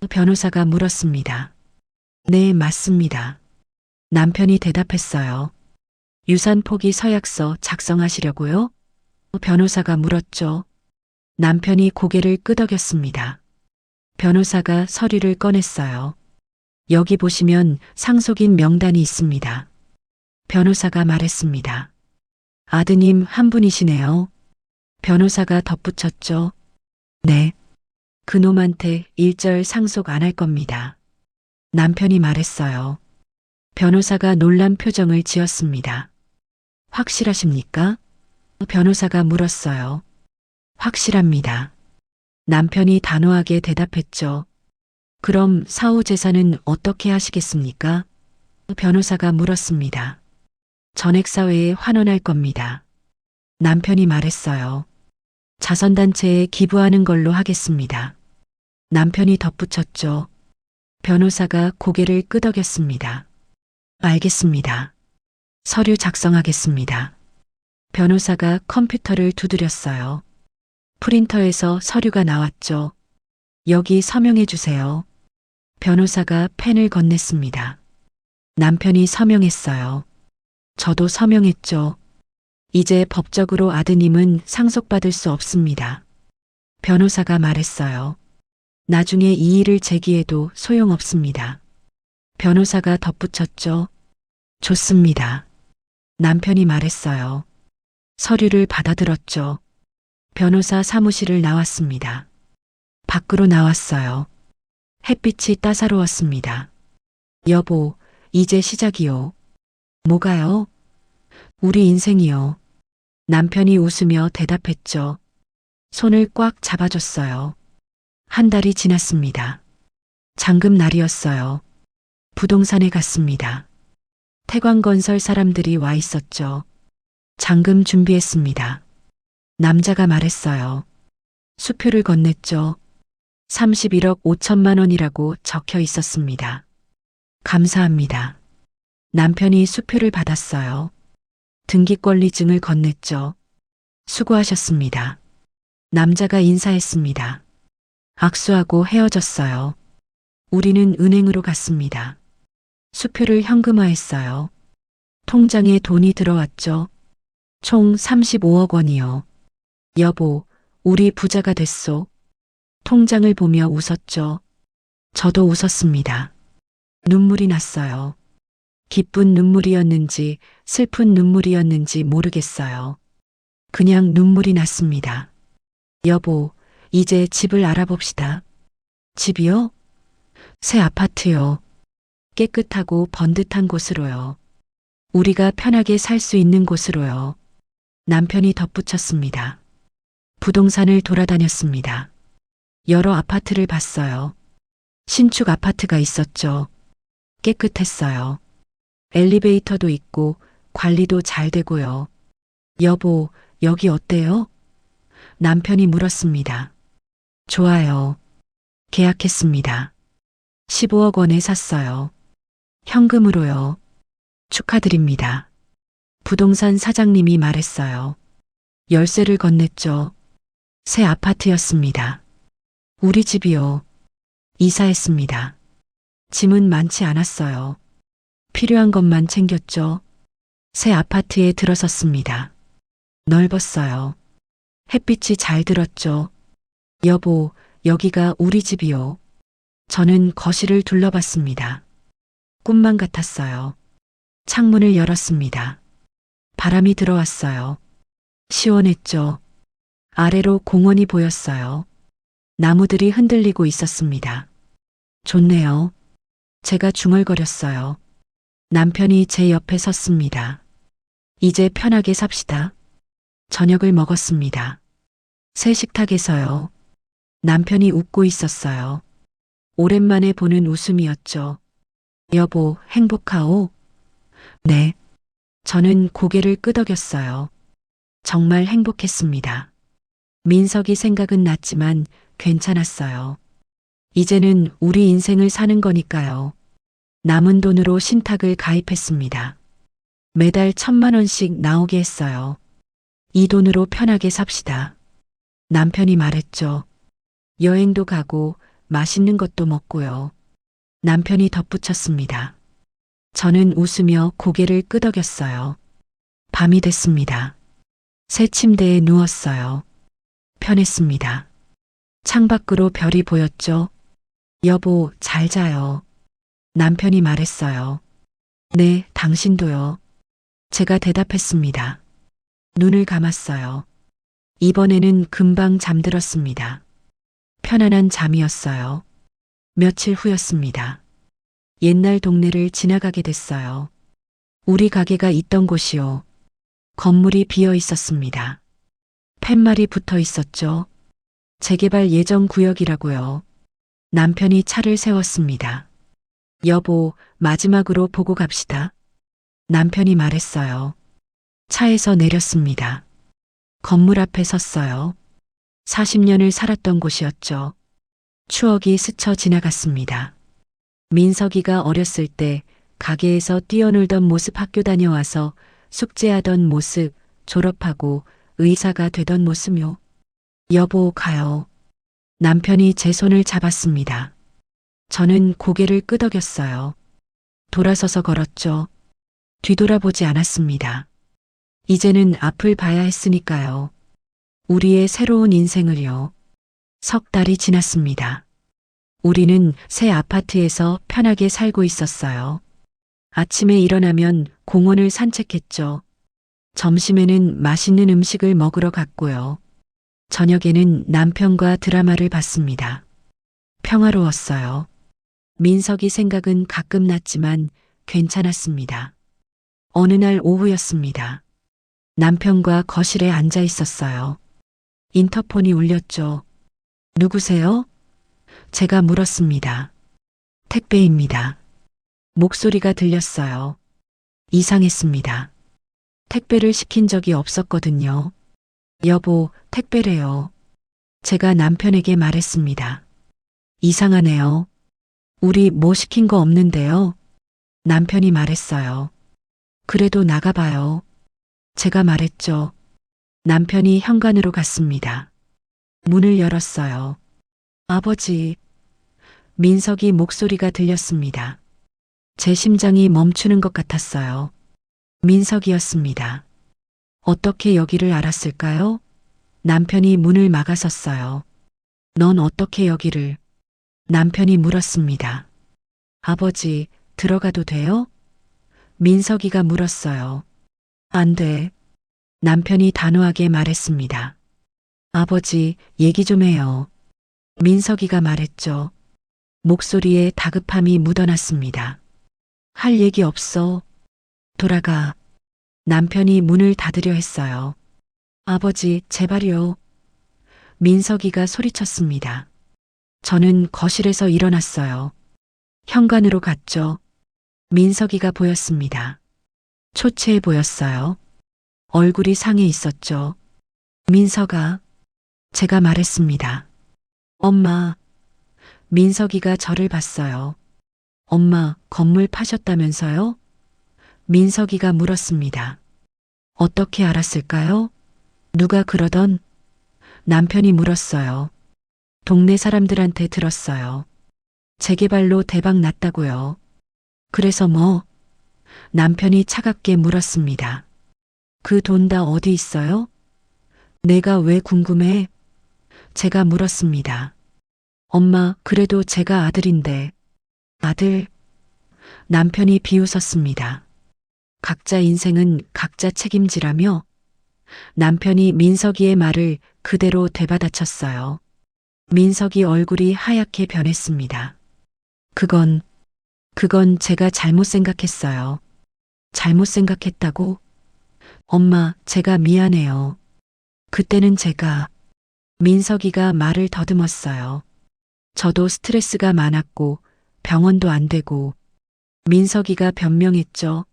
변호사가 물었습니다. 네, 맞습니다. 남편이 대답했어요. 유산 포기 서약서 작성하시려고요? 변호사가 물었죠. 남편이 고개를 끄덕였습니다. 변호사가 서류를 꺼냈어요. 여기 보시면 상속인 명단이 있습니다. 변호사가 말했습니다. 아드님 한 분이시네요. 변호사가 덧붙였죠. 네. 그놈한테 일절 상속 안 할 겁니다. 남편이 말했어요. 변호사가 놀란 표정을 지었습니다. 확실하십니까? 변호사가 물었어요. 확실합니다. 남편이 단호하게 대답했죠. 그럼 사후 재산은 어떻게 하시겠습니까? 변호사가 물었습니다. 전액사회에 환원할 겁니다. 남편이 말했어요. 자선단체에 기부하는 걸로 하겠습니다. 남편이 덧붙였죠. 변호사가 고개를 끄덕였습니다. 알겠습니다. 서류 작성하겠습니다. 변호사가 컴퓨터를 두드렸어요. 프린터에서 서류가 나왔죠. 여기 서명해 주세요. 변호사가 펜을 건넸습니다. 남편이 서명했어요. 저도 서명했죠. 이제 법적으로 아드님은 상속받을 수 없습니다. 변호사가 말했어요. 나중에 이의를 제기해도 소용없습니다. 변호사가 덧붙였죠. 좋습니다. 남편이 말했어요. 서류를 받아들었죠. 변호사 사무실을 나왔습니다. 밖으로 나왔어요. 햇빛이 따사로웠습니다. 여보, 이제 시작이요. 뭐가요? 우리 인생이요. 남편이 웃으며 대답했죠. 손을 꽉 잡아줬어요. 한 달이 지났습니다. 잔금 날이었어요. 부동산에 갔습니다. 태광건설 사람들이 와 있었죠. 잔금 준비했습니다. 남자가 말했어요. 수표를 건넸죠. 31억 5천만 원이라고 적혀 있었습니다. 감사합니다. 남편이 수표를 받았어요. 등기권리증을 건넸죠. 수고하셨습니다. 남자가 인사했습니다. 악수하고 헤어졌어요. 우리는 은행으로 갔습니다. 수표를 현금화했어요. 통장에 돈이 들어왔죠. 총 35억 원이요. 여보, 우리 부자가 됐소. 통장을 보며 웃었죠. 저도 웃었습니다. 눈물이 났어요. 기쁜 눈물이었는지 슬픈 눈물이었는지 모르겠어요. 그냥 눈물이 났습니다. 여보, 이제 집을 알아봅시다. 집이요? 새 아파트요. 깨끗하고 번듯한 곳으로요. 우리가 편하게 살 수 있는 곳으로요. 남편이 덧붙였습니다. 부동산을 돌아다녔습니다. 여러 아파트를 봤어요. 신축 아파트가 있었죠. 깨끗했어요. 엘리베이터도 있고 관리도 잘 되고요. 여보, 여기 어때요? 남편이 물었습니다. 좋아요. 계약했습니다. 15억 원에 샀어요. 현금으로요. 축하드립니다. 부동산 사장님이 말했어요. 열쇠를 건넸죠. 새 아파트였습니다. 우리 집이요. 이사했습니다. 짐은 많지 않았어요. 필요한 것만 챙겼죠. 새 아파트에 들어섰습니다. 넓었어요. 햇빛이 잘 들었죠. 여보, 여기가 우리 집이요. 저는 거실을 둘러봤습니다. 꿈만 같았어요. 창문을 열었습니다. 바람이 들어왔어요. 시원했죠. 아래로 공원이 보였어요. 나무들이 흔들리고 있었습니다. 좋네요. 제가 중얼거렸어요. 남편이 제 옆에 섰습니다. 이제 편하게 삽시다. 저녁을 먹었습니다. 새 식탁에서요. 남편이 웃고 있었어요. 오랜만에 보는 웃음이었죠. 여보, 행복하오? 네. 저는 고개를 끄덕였어요. 정말 행복했습니다. 민석이 생각은 났지만 괜찮았어요. 이제는 우리 인생을 사는 거니까요. 남은 돈으로 신탁을 가입했습니다. 매달 1,000만 원씩 나오게 했어요. 이 돈으로 편하게 삽시다. 남편이 말했죠. 여행도 가고 맛있는 것도 먹고요. 남편이 덧붙였습니다. 저는 웃으며 고개를 끄덕였어요. 밤이 됐습니다. 새 침대에 누웠어요. 편했습니다. 창밖으로 별이 보였죠. 여보, 잘 자요. 남편이 말했어요. 네, 당신도요. 제가 대답했습니다. 눈을 감았어요. 이번에는 금방 잠들었습니다. 편안한 잠이었어요. 며칠 후였습니다. 옛날 동네를 지나가게 됐어요. 우리 가게가 있던 곳이요. 건물이 비어 있었습니다. 팻말이 붙어 있었죠. 재개발 예정 구역이라고요. 남편이 차를 세웠습니다. 여보, 마지막으로 보고 갑시다. 남편이 말했어요. 차에서 내렸습니다. 건물 앞에 섰어요. 40년을 살았던 곳이었죠. 추억이 스쳐 지나갔습니다. 민석이가 어렸을 때 가게에서 뛰어놀던 모습, 학교 다녀와서 숙제하던 모습, 졸업하고 의사가 되던 모습요. 여보, 가요. 남편이 제 손을 잡았습니다. 저는 고개를 끄덕였어요. 돌아서서 걸었죠. 뒤돌아보지 않았습니다. 이제는 앞을 봐야 했으니까요. 우리의 새로운 인생을요. 석 달이 지났습니다. 우리는 새 아파트에서 편하게 살고 있었어요. 아침에 일어나면 공원을 산책했죠. 점심에는 맛있는 음식을 먹으러 갔고요. 저녁에는 남편과 드라마를 봤습니다. 평화로웠어요. 민석이 생각은 가끔 났지만 괜찮았습니다. 어느 날 오후였습니다. 남편과 거실에 앉아 있었어요. 인터폰이 울렸죠. 누구세요? 제가 물었습니다. 택배입니다. 목소리가 들렸어요. 이상했습니다. 택배를 시킨 적이 없었거든요. 여보, 택배래요. 제가 남편에게 말했습니다. 이상하네요. 우리 뭐 시킨 거 없는데요. 남편이 말했어요. 그래도 나가봐요. 제가 말했죠. 남편이 현관으로 갔습니다. 문을 열었어요. 아버지. 민석이 목소리가 들렸습니다. 제 심장이 멈추는 것 같았어요. 민석이었습니다. 어떻게 여기를 알았을까요? 남편이 문을 막아섰어요. 넌 어떻게 여기를? 남편이 물었습니다. 아버지, 들어가도 돼요? 민석이가 물었어요. 안 돼. 남편이 단호하게 말했습니다. 아버지, 얘기 좀 해요. 민석이가 말했죠. 목소리에 다급함이 묻어났습니다. 할 얘기 없어. 돌아가. 남편이 문을 닫으려 했어요. 아버지, 제발요. 민석이가 소리쳤습니다. 저는 거실에서 일어났어요. 현관으로 갔죠. 민석이가 보였습니다. 초췌해 보였어요. 얼굴이 상해 있었죠. 민석아, 제가 말했습니다. 엄마. 민석이가 저를 봤어요. 엄마, 건물 파셨다면서요? 민석이가 물었습니다. 어떻게 알았을까요? 누가 그러던? 남편이 물었어요. 동네 사람들한테 들었어요. 재개발로 대박 났다고요. 그래서 뭐? 남편이 차갑게 물었습니다. 그 돈 다 어디 있어요? 내가 왜 궁금해? 제가 물었습니다. 엄마, 그래도 제가 아들인데. 아들. 남편이 비웃었습니다. 각자 인생은 각자 책임지라며 남편이 민석이의 말을 그대로 되받아쳤어요. 민석이 얼굴이 하얗게 변했습니다. 그건 제가 잘못 생각했어요. 잘못 생각했다고? 엄마, 제가 미안해요. 그때는 제가 민석이가 말을 더듬었어요. 저도 스트레스가 많았고 병원도 안 되고 민석이가 변명했죠.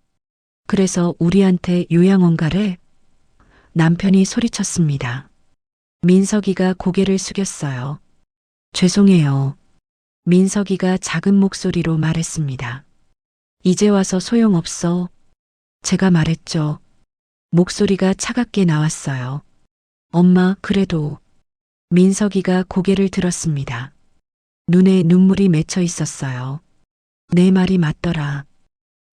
그래서 우리한테 요양원 가래? 남편이 소리쳤습니다. 민석이가 고개를 숙였어요. 죄송해요. 민석이가 작은 목소리로 말했습니다. 이제 와서 소용없어. 제가 말했죠. 목소리가 차갑게 나왔어요. 엄마, 그래도. 민석이가 고개를 들었습니다. 눈에 눈물이 맺혀 있었어요. 내 말이 맞더라.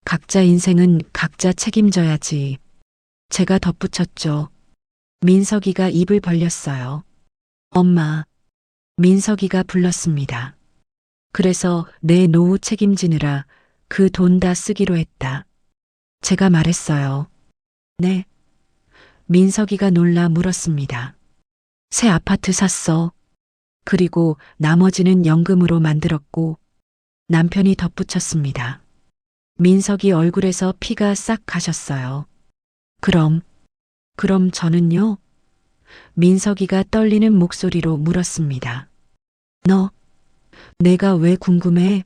각자 인생은 각자 책임져야지. 제가 덧붙였죠. 민석이가 입을 벌렸어요. 엄마. 민석이가 불렀습니다. 그래서 내 노후 책임지느라 그 돈 다 쓰기로 했다. 제가 말했어요. 네. 민석이가 놀라 물었습니다. 새 아파트 샀어. 그리고 나머지는 연금으로 만들었고 남편이 덧붙였습니다. 민석이 얼굴에서 피가 싹 가셨어요. 그럼 저는요? 민석이가 떨리는 목소리로 물었습니다. 너, 내가 왜 궁금해?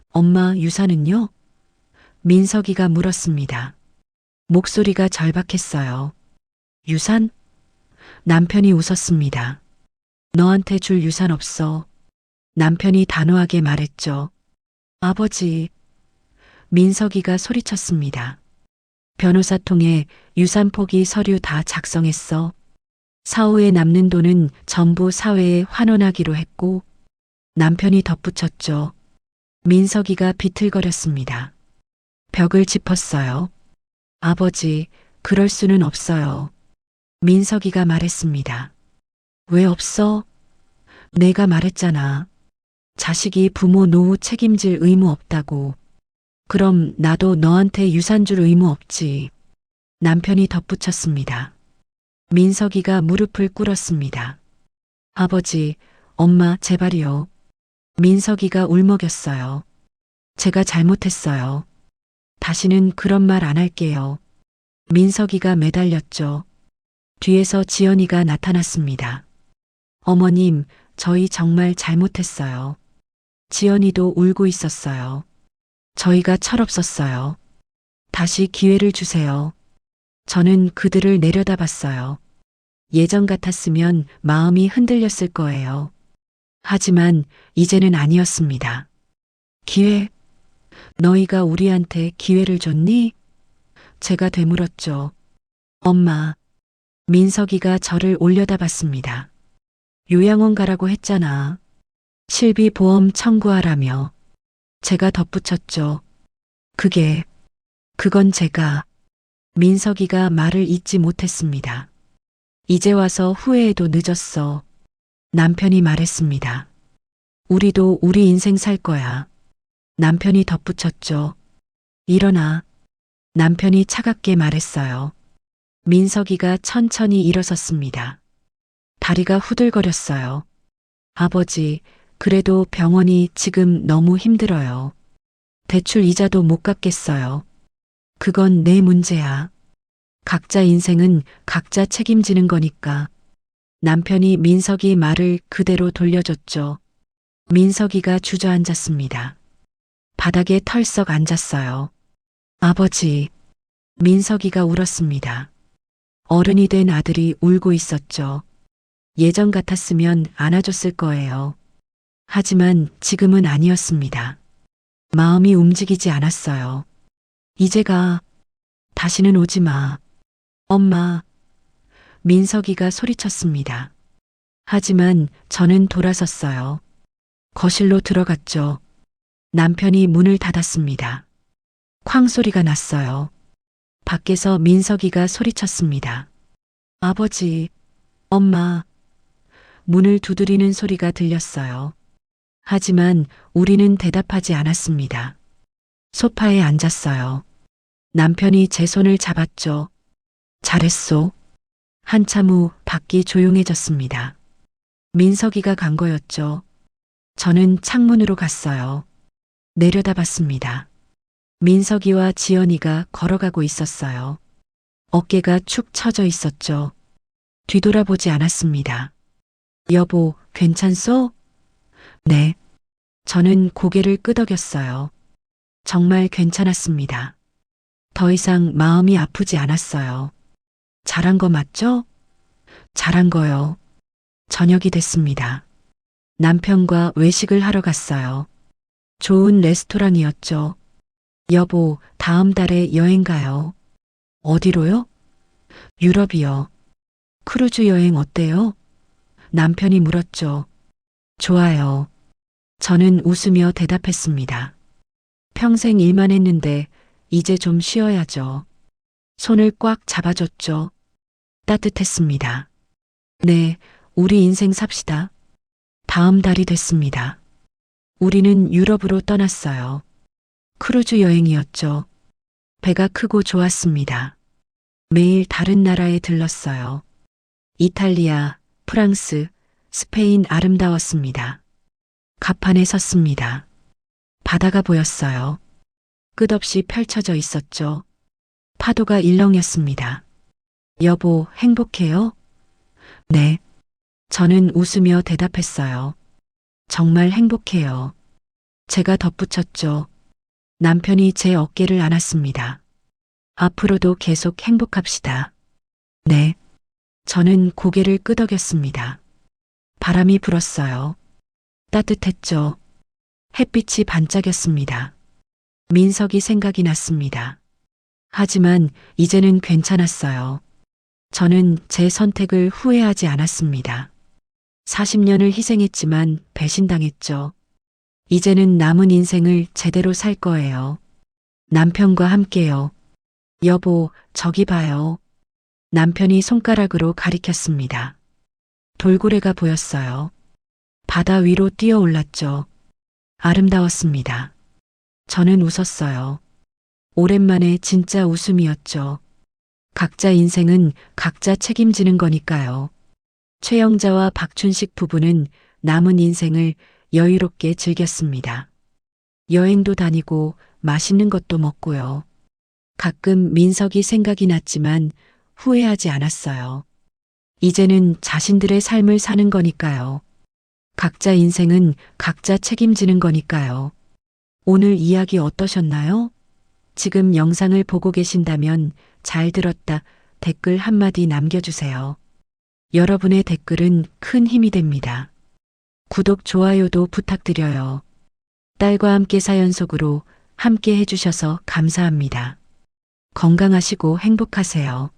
엄마 유산은요? 민석이가 물었습니다. 목소리가 절박했어요. 유산? 남편이 웃었습니다. 너한테 줄 유산 없어. 남편이 단호하게 말했죠. 아버지. 민석이가 소리쳤습니다. 변호사 통해 유산 포기 서류 다 작성했어. 사후에 남는 돈은 전부 사회에 환원하기로 했고 남편이 덧붙였죠. 민석이가 비틀거렸습니다. 벽을 짚었어요. 아버지, 그럴 수는 없어요. 민석이가 말했습니다. 왜 없어? 내가 말했잖아. 자식이 부모 노후 책임질 의무 없다고. 그럼 나도 너한테 유산 줄 의무 없지. 남편이 덧붙였습니다. 민석이가 무릎을 꿇었습니다. 아버지, 엄마, 제발이요. 민석이가 울먹였어요. 제가 잘못했어요. 다시는 그런 말 안 할게요. 민석이가 매달렸죠. 뒤에서 지연이가 나타났습니다. 어머님, 저희 정말 잘못했어요. 지연이도 울고 있었어요. 저희가 철없었어요. 다시 기회를 주세요. 저는 그들을 내려다봤어요. 예전 같았으면 마음이 흔들렸을 거예요. 하지만 이제는 아니었습니다. 기회? 너희가 우리한테 기회를 줬니? 제가 되물었죠. 엄마. 민석이가 저를 올려다봤습니다. 요양원 가라고 했잖아. 실비 보험 청구하라며. 제가 덧붙였죠. 그건 제가. 민석이가 말을 잇지 못했습니다. 이제 와서 후회해도 늦었어. 남편이 말했습니다. 우리도 우리 인생 살 거야. 남편이 덧붙였죠. 일어나. 남편이 차갑게 말했어요. 민석이가 천천히 일어섰습니다. 다리가 후들거렸어요. 아버지, 그래도 병원이 지금 너무 힘들어요. 대출 이자도 못 갚겠어요. 그건 내 문제야. 각자 인생은 각자 책임지는 거니까. 남편이 민석이 말을 그대로 돌려줬죠. 민석이가 주저앉았습니다. 바닥에 털썩 앉았어요. 아버지. 민석이가 울었습니다. 어른이 된 아들이 울고 있었죠. 예전 같았으면 안아줬을 거예요. 하지만 지금은 아니었습니다. 마음이 움직이지 않았어요. 이제 가. 다시는 오지 마. 엄마. 민석이가 소리쳤습니다. 하지만 저는 돌아섰어요. 거실로 들어갔죠. 남편이 문을 닫았습니다. 쾅 소리가 났어요. 밖에서 민석이가 소리쳤습니다. 아버지, 엄마. 문을 두드리는 소리가 들렸어요. 하지만 우리는 대답하지 않았습니다. 소파에 앉았어요. 남편이 제 손을 잡았죠. 잘했소. 한참 후 밖이 조용해졌습니다. 민석이가 간 거였죠. 저는 창문으로 갔어요. 내려다봤습니다. 민석이와 지연이가 걸어가고 있었어요. 어깨가 축 처져 있었죠. 뒤돌아보지 않았습니다. 여보, 괜찮소? 네. 저는 고개를 끄덕였어요. 정말 괜찮았습니다. 더 이상 마음이 아프지 않았어요. 잘한 거 맞죠? 잘한 거요. 저녁이 됐습니다. 남편과 외식을 하러 갔어요. 좋은 레스토랑이었죠. 여보, 다음 달에 여행 가요. 어디로요? 유럽이요. 크루즈 여행 어때요? 남편이 물었죠. 좋아요. 저는 웃으며 대답했습니다. 평생 일만 했는데 이제 좀 쉬어야죠. 손을 꽉 잡아줬죠. 따뜻했습니다. 네, 우리 인생 삽시다. 다음 달이 됐습니다. 우리는 유럽으로 떠났어요. 크루즈 여행이었죠. 배가 크고 좋았습니다. 매일 다른 나라에 들렀어요. 이탈리아, 프랑스, 스페인 아름다웠습니다. 갑판에 섰습니다. 바다가 보였어요. 끝없이 펼쳐져 있었죠. 파도가 일렁였습니다. 여보, 행복해요? 네. 저는 웃으며 대답했어요. 정말 행복해요. 제가 덧붙였죠. 남편이 제 어깨를 안았습니다. 앞으로도 계속 행복합시다. 네. 저는 고개를 끄덕였습니다. 바람이 불었어요. 따뜻했죠. 햇빛이 반짝였습니다. 민석이 생각이 났습니다. 하지만 이제는 괜찮았어요. 저는 제 선택을 후회하지 않았습니다. 40년을 희생했지만 배신당했죠. 이제는 남은 인생을 제대로 살 거예요. 남편과 함께요. 여보, 저기 봐요. 남편이 손가락으로 가리켰습니다. 돌고래가 보였어요. 바다 위로 뛰어올랐죠. 아름다웠습니다. 저는 웃었어요. 오랜만에 진짜 웃음이었죠. 각자 인생은 각자 책임지는 거니까요. 최영자와 박춘식 부부는 남은 인생을 여유롭게 즐겼습니다. 여행도 다니고 맛있는 것도 먹고요. 가끔 민석이 생각이 났지만 후회하지 않았어요. 이제는 자신들의 삶을 사는 거니까요. 각자 인생은 각자 책임지는 거니까요. 오늘 이야기 어떠셨나요? 지금 영상을 보고 계신다면 잘 들었다 댓글 한마디 남겨주세요. 여러분의 댓글은 큰 힘이 됩니다. 구독, 좋아요도 부탁드려요. 딸과 함께 사연 속으로 함께 해주셔서 감사합니다. 건강하시고 행복하세요.